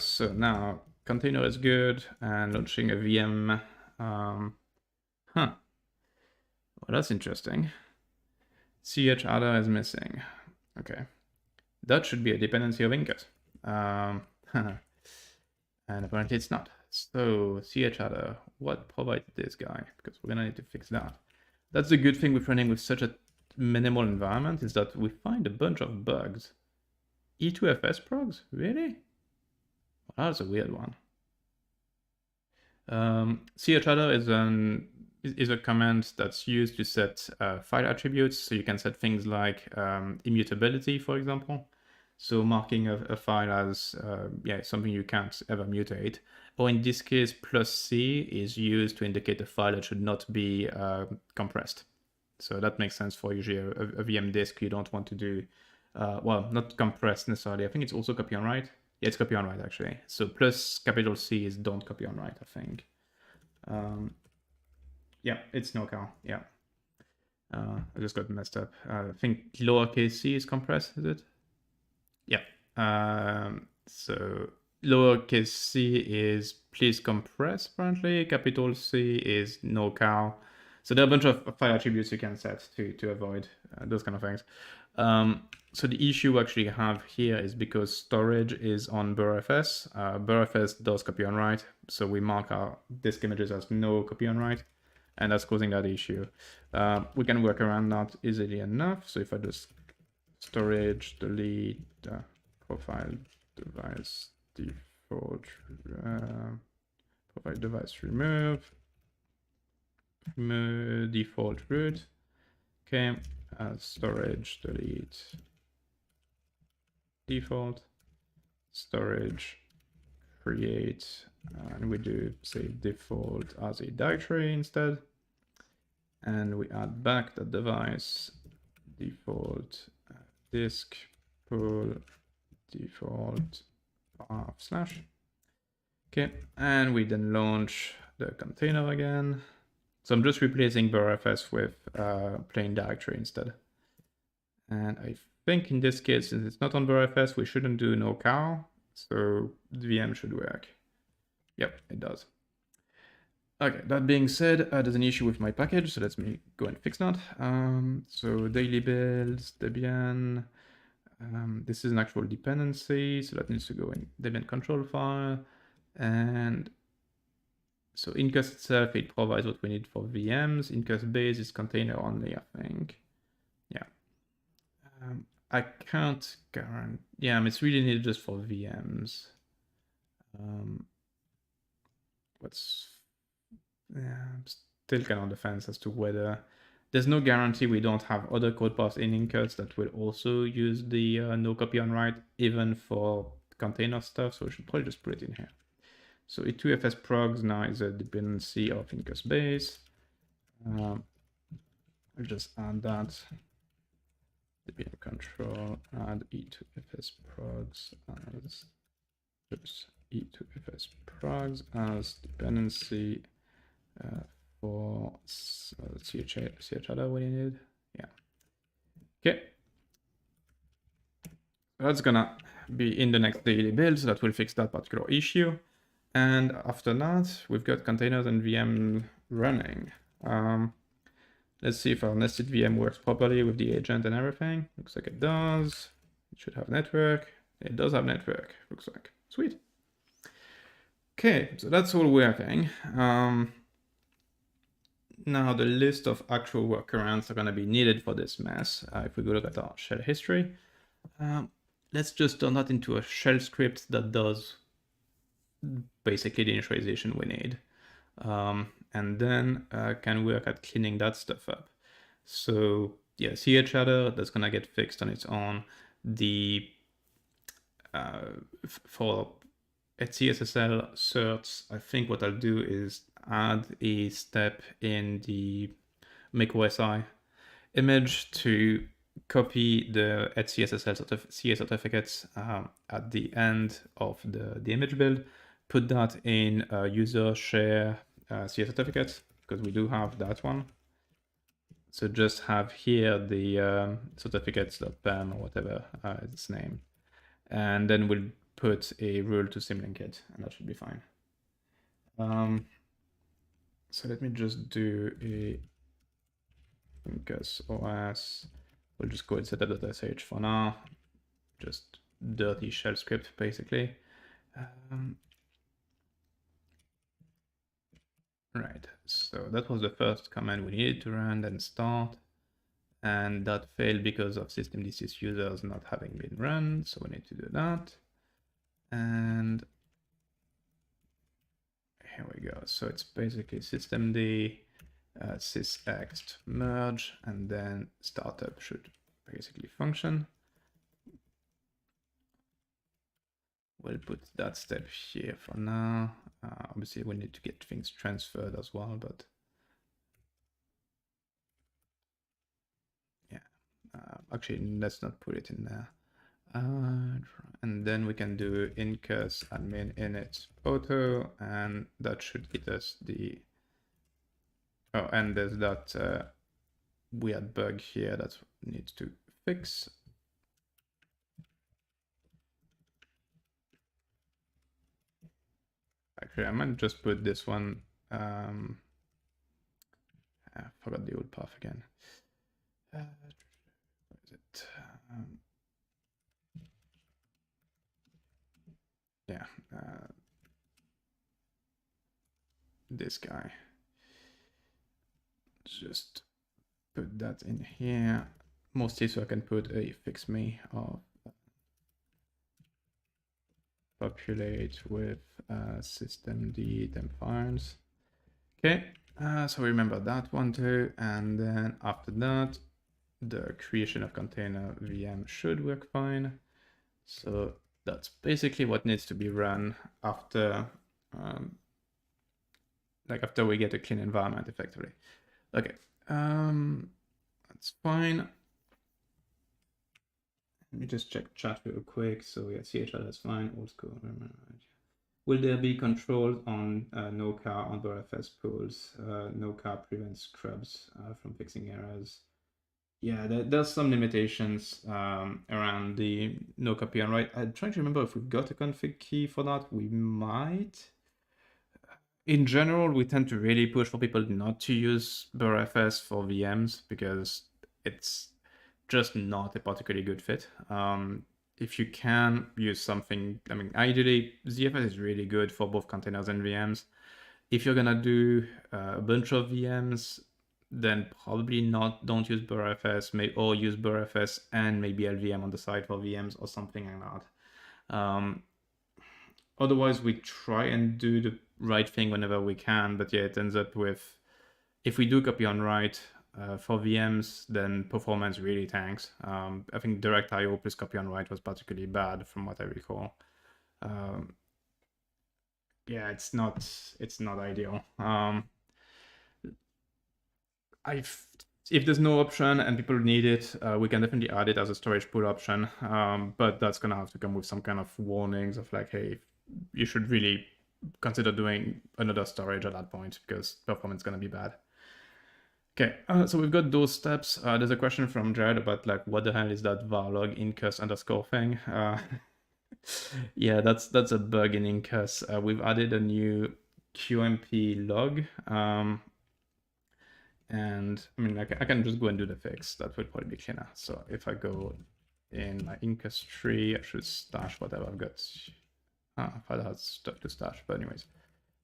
So now container is good, and launching a VM. Well, that's interesting. chadder is missing. Okay. That should be a dependency of Incus. And apparently it's not. So chadder, what provides this guy? Because we're gonna need to fix that. That's the good thing with running with such a minimal environment, is that we find a bunch of bugs. E2FS progs? Really? Well, that's a weird one. chadder is a command that's used to set file attributes. So you can set things like immutability, for example. So marking a file as something you can't ever mutate. Or in this case, +C is used to indicate a file that should not be compressed. So that makes sense for usually a VM disk. You don't want to do, well, not compressed necessarily. I think it's also copy on write. Yeah, it's copy on write actually. So +C is don't copy on write, I think. Yeah, it's no cal. Yeah. I just got messed up. I think lowercase c is compressed, is it? Yeah. So lowercase c is please compress, apparently. Capital C is no cal. So there are a bunch of file attributes you can set to avoid those kind of things. So the issue we actually have here is because storage is on BurFS. BurFS does copy on write, so we mark our disk images as no copy on write, and that's causing that issue. We can work around that easily enough. So if I just storage delete profile device default profile device remove default root. Okay, storage delete default, storage create, and we do say default as a directory instead, and we add back the device default disk pool default /. Okay, and we then launch the container again. So I'm just replacing BurFS with plain directory instead. And I think in this case, since it's not on BurFS, we shouldn't do no cal. So the VM should work. Yep, it does. Okay, that being said, there's an issue with my package, so let me go and fix that. So daily builds, Debian. This is an actual dependency, so that needs to go in Debian control file. And so Incus itself, it provides what we need for VMs. Incus base is container only, I think. Yeah. I can't guarantee. Yeah, it's really needed just for VMs. I'm still kind of on the fence as to whether there's no guarantee we don't have other code paths in Incus that will also use the no copy on write, even for container stuff. So we should probably just put it in here. So E2FS progs now is a dependency of Incus base. I'll just add that. Debian control, add E2FS progs as E2FS progs as dependency for chadder what you need. Yeah. Okay. That's gonna be in the next daily build, so that will fix that particular issue. And after that, we've got containers and VM running. Let's see if our nested VM works properly with the agent and everything. Looks like it does. It should have network. It does have network, looks like. Sweet. Okay, so that's all working. Now the list of actual workarounds are going to be needed for this mess. If we go look at our shell history, let's just turn that into a shell script that does basically the initialization we need. and then can work at cleaning that stuff up. So yeah, CH header, that's gonna get fixed on its own. The for SSL certs, I think what I'll do is add a step in the macOSI image to copy the SSL CS certificates at the end of the image build, put that in user share CS certificates, because we do have that one. So just have here the certificates.pem or whatever its name. And then we'll put a rule to symlink it, and that should be fine. So let me just do a Incus OS. We'll just go and setup.sh for now. Just dirty shell script, basically. Right, so that was the first command we needed to run, then start. And that failed because of systemd users not having been run, so we need to do that. And here we go. So it's basically systemd sysxt merge, and then startup should basically function. We'll put that step here for now. Obviously, we need to get things transferred as well, but yeah. Actually, let's not put it in there. And then we can do incus admin init auto, and that should get us the. Oh, and there's that weird bug here that needs to fix. Actually, I might just put this one. I forgot the old path again. Where is it? Yeah, this guy. Just put that in here, mostly so I can put a fix me of populate with systemd temp files. Okay, so remember that one too, and then after that, the creation of container VM should work fine. So that's basically what needs to be run after, after we get a clean environment, effectively. Okay, that's fine. Let me just check chat real quick. So yeah, CHR, that's fine. Old school. Will there be controls on no car on BRFS pools? No car prevents scrubs from fixing errors. Yeah, there's some limitations around the no copy on write. I'm trying to remember if we've got a config key for that. We might. In general, we tend to really push for people not to use BRFS for VMs because it's just not a particularly good fit. If you can use something, I mean, ideally, ZFS is really good for both containers and VMs. If you're gonna do a bunch of VMs, then probably don't use BurFS, or use BurFS and maybe LVM on the side for VMs or something like that. Otherwise, we try and do the right thing whenever we can, but yeah, it ends up with, if we do copy on write for VMs, then performance really tanks. I think direct IO plus copy on write was particularly bad from what I recall. Yeah, it's not ideal. If there's no option and people need it, we can definitely add it as a storage pool option, but that's gonna have to come with some kind of warnings of like, hey, you should really consider doing another storage at that point because performance is gonna be bad. Okay, so we've got those steps. There's a question from Jared about like, what the hell is that varlog incus underscore thing? Yeah, that's a bug in Incus. We've added a new QMP log. And I mean, I can just go and do the fix. That would probably be cleaner. So if I go in my Incus tree, I should stash whatever I've got. File has stuff to stash, but anyways.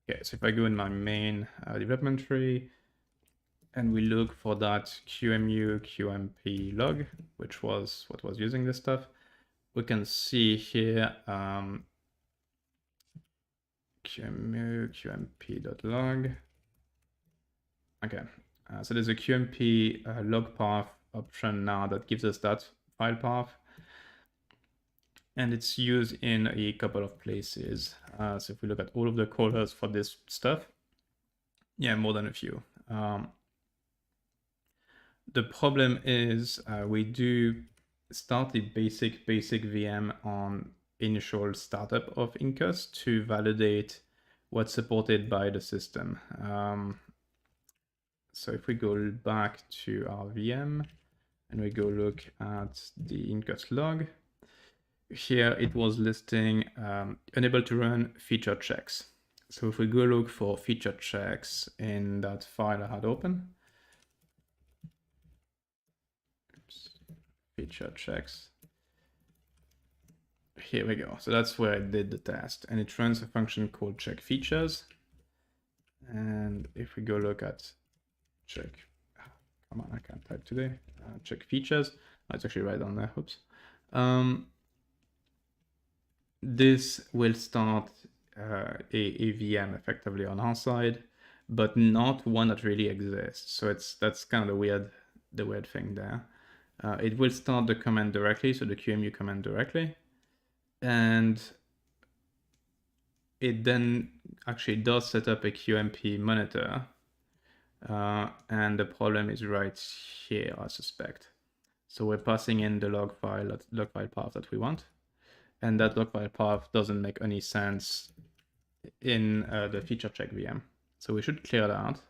Okay, so if I go in my main development tree, and we look for that QMU QMP log, which was what was using this stuff, we can see here qemu qmp.log. Okay, so there's a qmp log path option now that gives us that file path. And it's used in a couple of places. So if we look at all of the callers for this stuff, yeah, more than a few. The problem is we do start the basic VM on initial startup of Incus to validate what's supported by the system. So if we go back to our VM and we go look at the Incus log, here it was listing unable to run feature checks. So if we go look for feature checks in that file I had open, feature checks, here we go. So that's where I did the test, and it runs a function called check features. And if we go look at check, come on, I can't type today, check features, it's actually right on there, oops. This will start a VM effectively on our side, but not one that really exists. So that's kind of the weird thing there. It will start the command directly, so the QEMU command directly, and it then actually does set up a QMP monitor, and the problem is right here, I suspect. So we're passing in the log file path that we want, and that log file path doesn't make any sense in the feature check VM. So we should clear that out,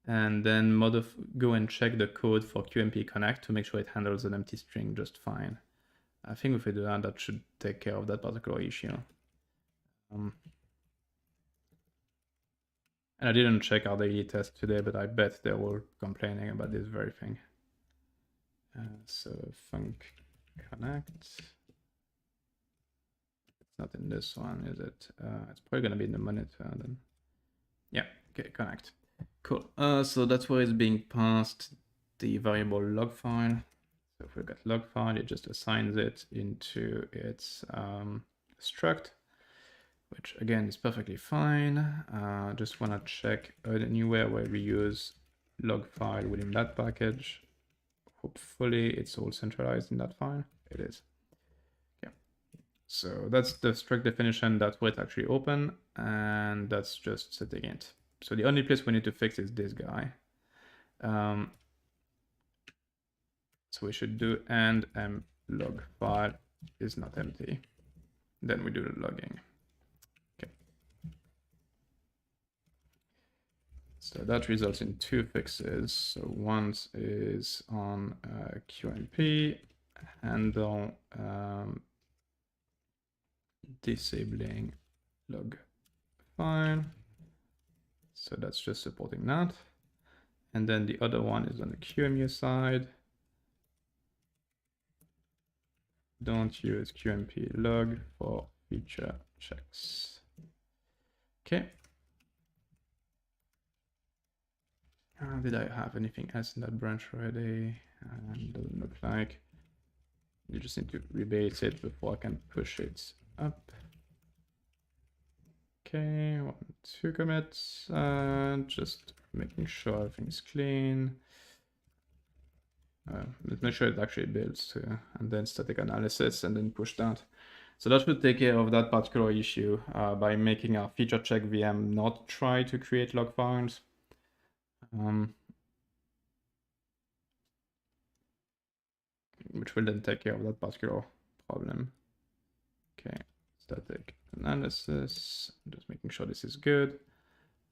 and then go and check the code for QMP connect to make sure it handles an empty string just fine. I think if we do that, that should take care of that particular issue. And I didn't check our daily test today, but I bet they're all complaining about this very thing. So func connect. It's not in this one, is it? It's probably going to be in the monitor then. Yeah, okay, connect. Cool. So that's where it's being passed the variable log file. So if we got log file, it just assigns it into its struct, which again is perfectly fine. Just want to check anywhere where we use log file within that package. Hopefully it's all centralized in that file. It is. Yeah. So that's the struct definition. That's where it's actually open, and that's just setting it. So the only place we need to fix is this guy. So we should do and log file is not empty. Then we do the logging. Okay. So that results in two fixes. So one is on QMP handle disabling log file. So that's just supporting that. And then the other one is on the QEMU side. Don't use QMP log for feature checks. Okay. Did I have anything else in that branch already? Doesn't look like. You just need to rebase it before I can push it up. Okay, 1, 2 commits. Just making sure everything's clean. Let's make sure it actually builds too, and then static analysis, and then push that. So that should take care of that particular issue by making our feature check VM not try to create log files. Which will then take care of that particular problem. Okay, static analysis, just making sure this is good.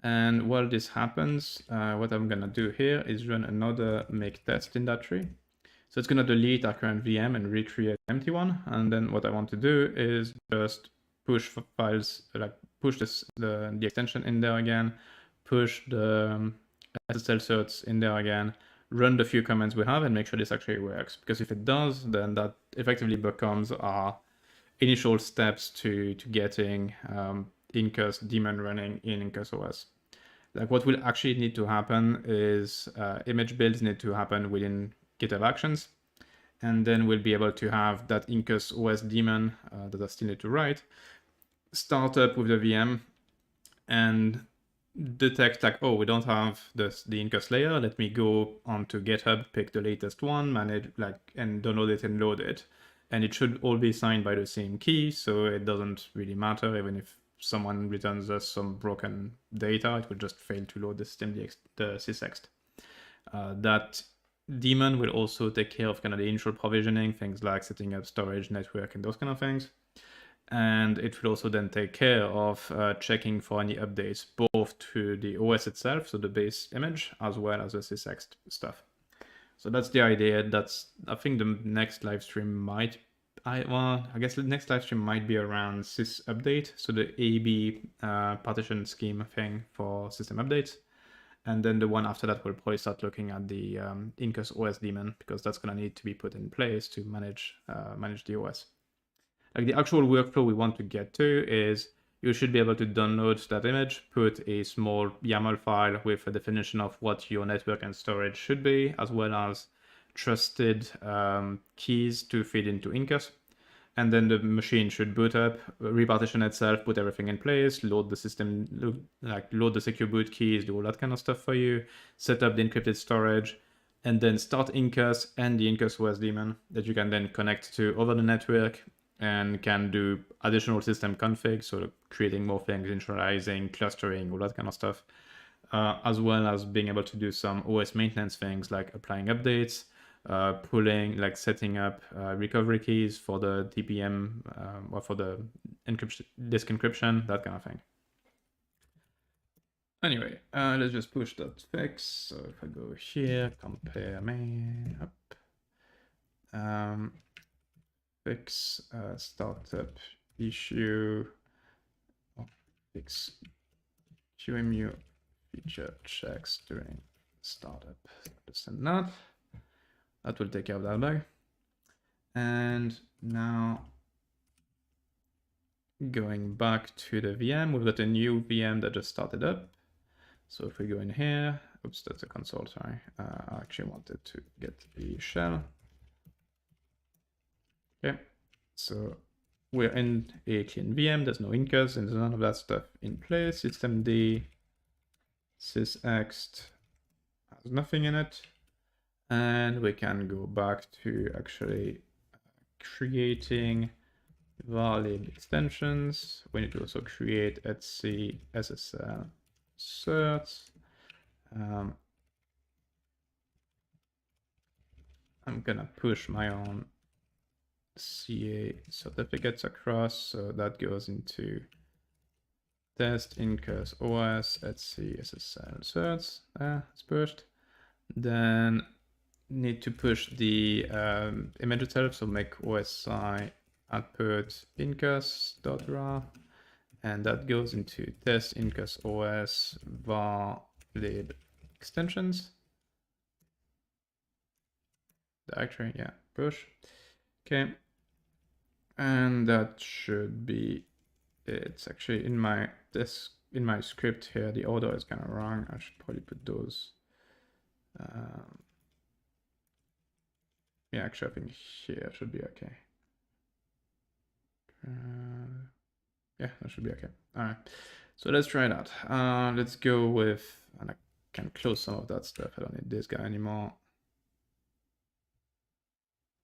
And while this happens, what I'm gonna do here is run another make test in that tree. So it's gonna delete our current VM and recreate an empty one. And then what I want to do is just push files, like push the extension in there again, push the SSL certs in there again, run the few commands we have and make sure this actually works. Because if it does, then that effectively becomes our initial steps to getting Incus Daemon running in IncusOS. Like what will actually need to happen is image builds need to happen within GitHub Actions, and then we'll be able to have that Incus OS daemon that I still need to write start up with the VM and detect like, oh, we don't have the Incus layer. Let me go onto GitHub, pick the latest one, manage and download it and load it. And it should all be signed by the same key, so it doesn't really matter. Even if someone returns us some broken data, it will just fail to load the system the sysext. That Daemon will also take care of kind of the initial provisioning, things like setting up storage, network, and those kind of things. And it will also then take care of checking for any updates, both to the OS itself, so the base image, as well as the sysext stuff. So that's the idea. I think the next live stream might, I guess the next live stream might be around sys update, so the AB partition scheme thing for system updates. And then the one after that will probably start looking at the Incus OS daemon, because that's going to need to be put in place to manage the OS. Like the actual workflow we want to get to is you should be able to download that image, put a small YAML file with a definition of what your network and storage should be, as well as trusted keys to feed into Incus. And then the machine should boot up, repartition itself, put everything in place, load the system, load the secure boot keys, do all that kind of stuff for you, set up the encrypted storage, and then start Incus and the Incus OS daemon that you can then connect to over the network and can do additional system config, so creating more things, initializing, clustering, all that kind of stuff, as well as being able to do some OS maintenance things like applying updates, pulling, like setting up recovery keys for the TPM or for the disk encryption, that kind of thing. Anyway, let's just push that fix. So if I go here, compare me up, fix startup issue, fix QEMU feature checks during startup. Just send that. That will take care of that bug. And now going back to the VM, we've got a new VM that just started up. So if we go in here, oops, that's a console, sorry. I actually wanted to get the shell. Okay, so we're in a clean VM, there's no Incus and there's none of that stuff in place. Systemd sysext has nothing in it. And we can go back to actually creating valid extensions. We need to also create etc SSL certs. I'm gonna push my own CA certificates across, so that goes into test Incus OS etc SSL certs. It's pushed. Then need to push the image itself, so make OSI output incus.ra, and that goes into test Incus OS var lib extensions. Directory, yeah, push. Okay, and that should be it's actually in my script here. The order is kind of wrong. I should probably put those. Yeah, actually, I think here should be okay. Yeah, that should be okay. All right, so let's try that. Let's go with, and I can close some of that stuff. I don't need this guy anymore.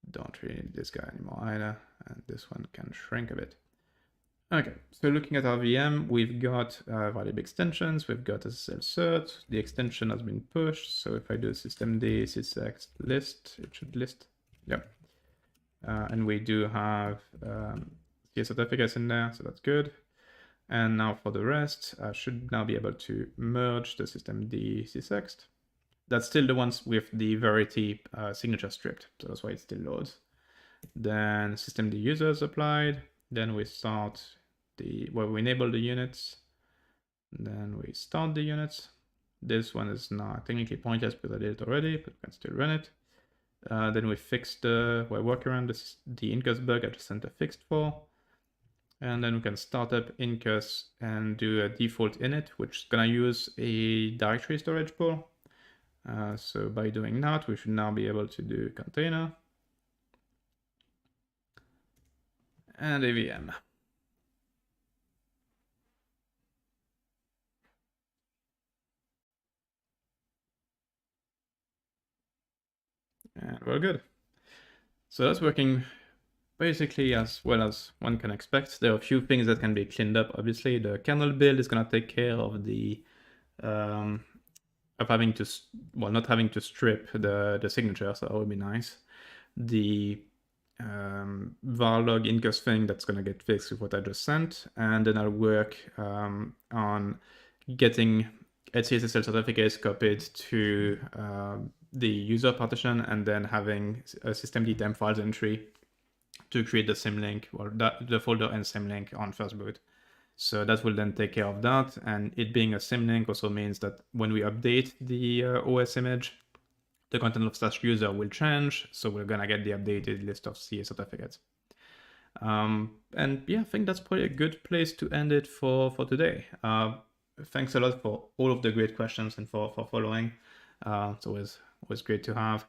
Don't really need this guy anymore either. And this one can shrink a bit. Okay, so looking at our VM, we've got valid extensions, we've got SSL cert, the extension has been pushed. So if I do systemd sysext list, it should list. Yep. And we do have CA certificates in there, so that's good. And now for the rest, I should now be able to merge the systemd sysext. That's still the ones with the Verity signature stripped, so that's why it still loads. Then systemd users applied. Then we start we enable the units. Then we start the units. This one is not technically pointless because I did it already, but we can still run it. Then we fix work around the Incus bug I just sent a fixed for. And then we can start up Incus and do a default init, which is gonna use a directory storage pool. So by doing that, we should now be able to do container and a VM. well, good. So that's working basically as well as one can expect. There are a few things that can be cleaned up. Obviously, the kernel build is going to take care of the of having to, well, not having to strip the signature, so that would be nice. The varlog incus thing, that's going to get fixed with what I just sent, and then I'll work on getting SSL certificates copied to the user partition, and then having a systemd temp files entry to create the symlink, or the folder and symlink on first boot. So that will then take care of that, and it being a symlink also means that when we update the OS image, the content of /user will change, so we're gonna get the updated list of CA certificates. And yeah, I think that's probably a good place to end it for today. Thanks a lot for all of the great questions and for following. It's always great to have.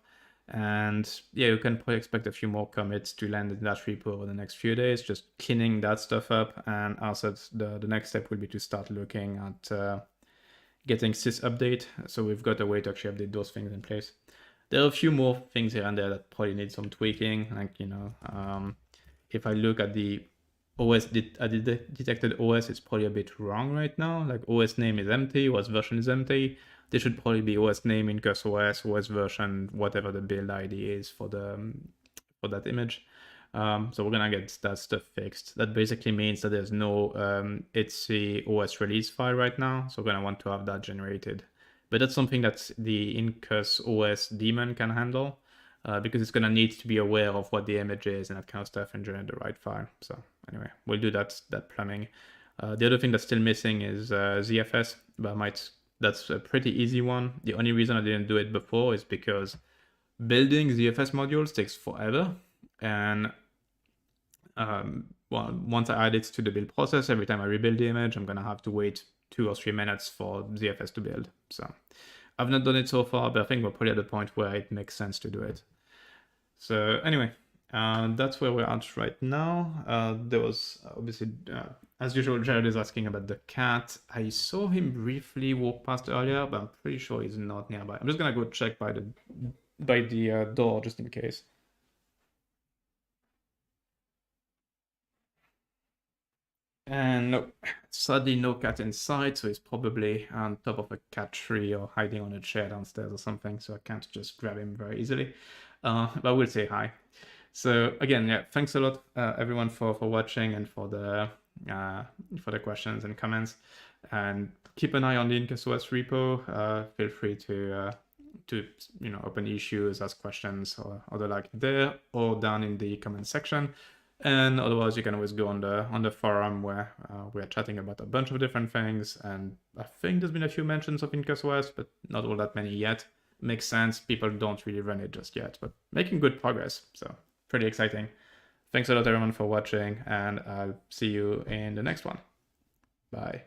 And yeah, you can probably expect a few more commits to land in that repo over the next few days, just cleaning that stuff up. And also the next step will be to start looking at getting sys update. So we've got a way to actually update those things in place. There are a few more things here and there that probably need some tweaking. Like, if I look at the OS, detected OS, it's probably a bit wrong right now. Like OS name is empty, OS version is empty. There should probably be OS name, Incus OS, OS version, whatever the build ID is for that image. So we're gonna get that stuff fixed. That basically means that there's no itsy OS release file right now. So we're gonna want to have that generated. But that's something that the Incus OS daemon can handle, because it's gonna need to be aware of what the image is and that kind of stuff and generate the right file. So anyway, we'll do that plumbing. The other thing that's still missing is ZFS, but that's a pretty easy one. The only reason I didn't do it before is because building ZFS modules takes forever. And well, once I add it to the build process, every time I rebuild the image, I'm gonna have to wait 2 or 3 minutes for ZFS to build. So I've not done it so far, but I think we're probably at the point where it makes sense to do it. So anyway, that's where we're at right now. There was obviously, as usual, Jared is asking about the cat. I saw him briefly walk past earlier, but I'm pretty sure he's not nearby. I'm just gonna go check by the door just in case. And no, sadly no cat inside, so he's probably on top of a cat tree or hiding on a chair downstairs or something, so I can't just grab him very easily. But I will say hi. So again, yeah, thanks a lot everyone for watching and for the questions and comments. And keep an eye on the IncusOS repo. Feel free to open issues, ask questions, or the like there or down in the comment section. And otherwise, you can always go on the forum where we're chatting about a bunch of different things. And I think there's been a few mentions of IncusOS, but not all that many yet. Makes sense. People don't really run it just yet, but making good progress. So pretty exciting. Thanks a lot, everyone, for watching, and I'll see you in the next one. Bye.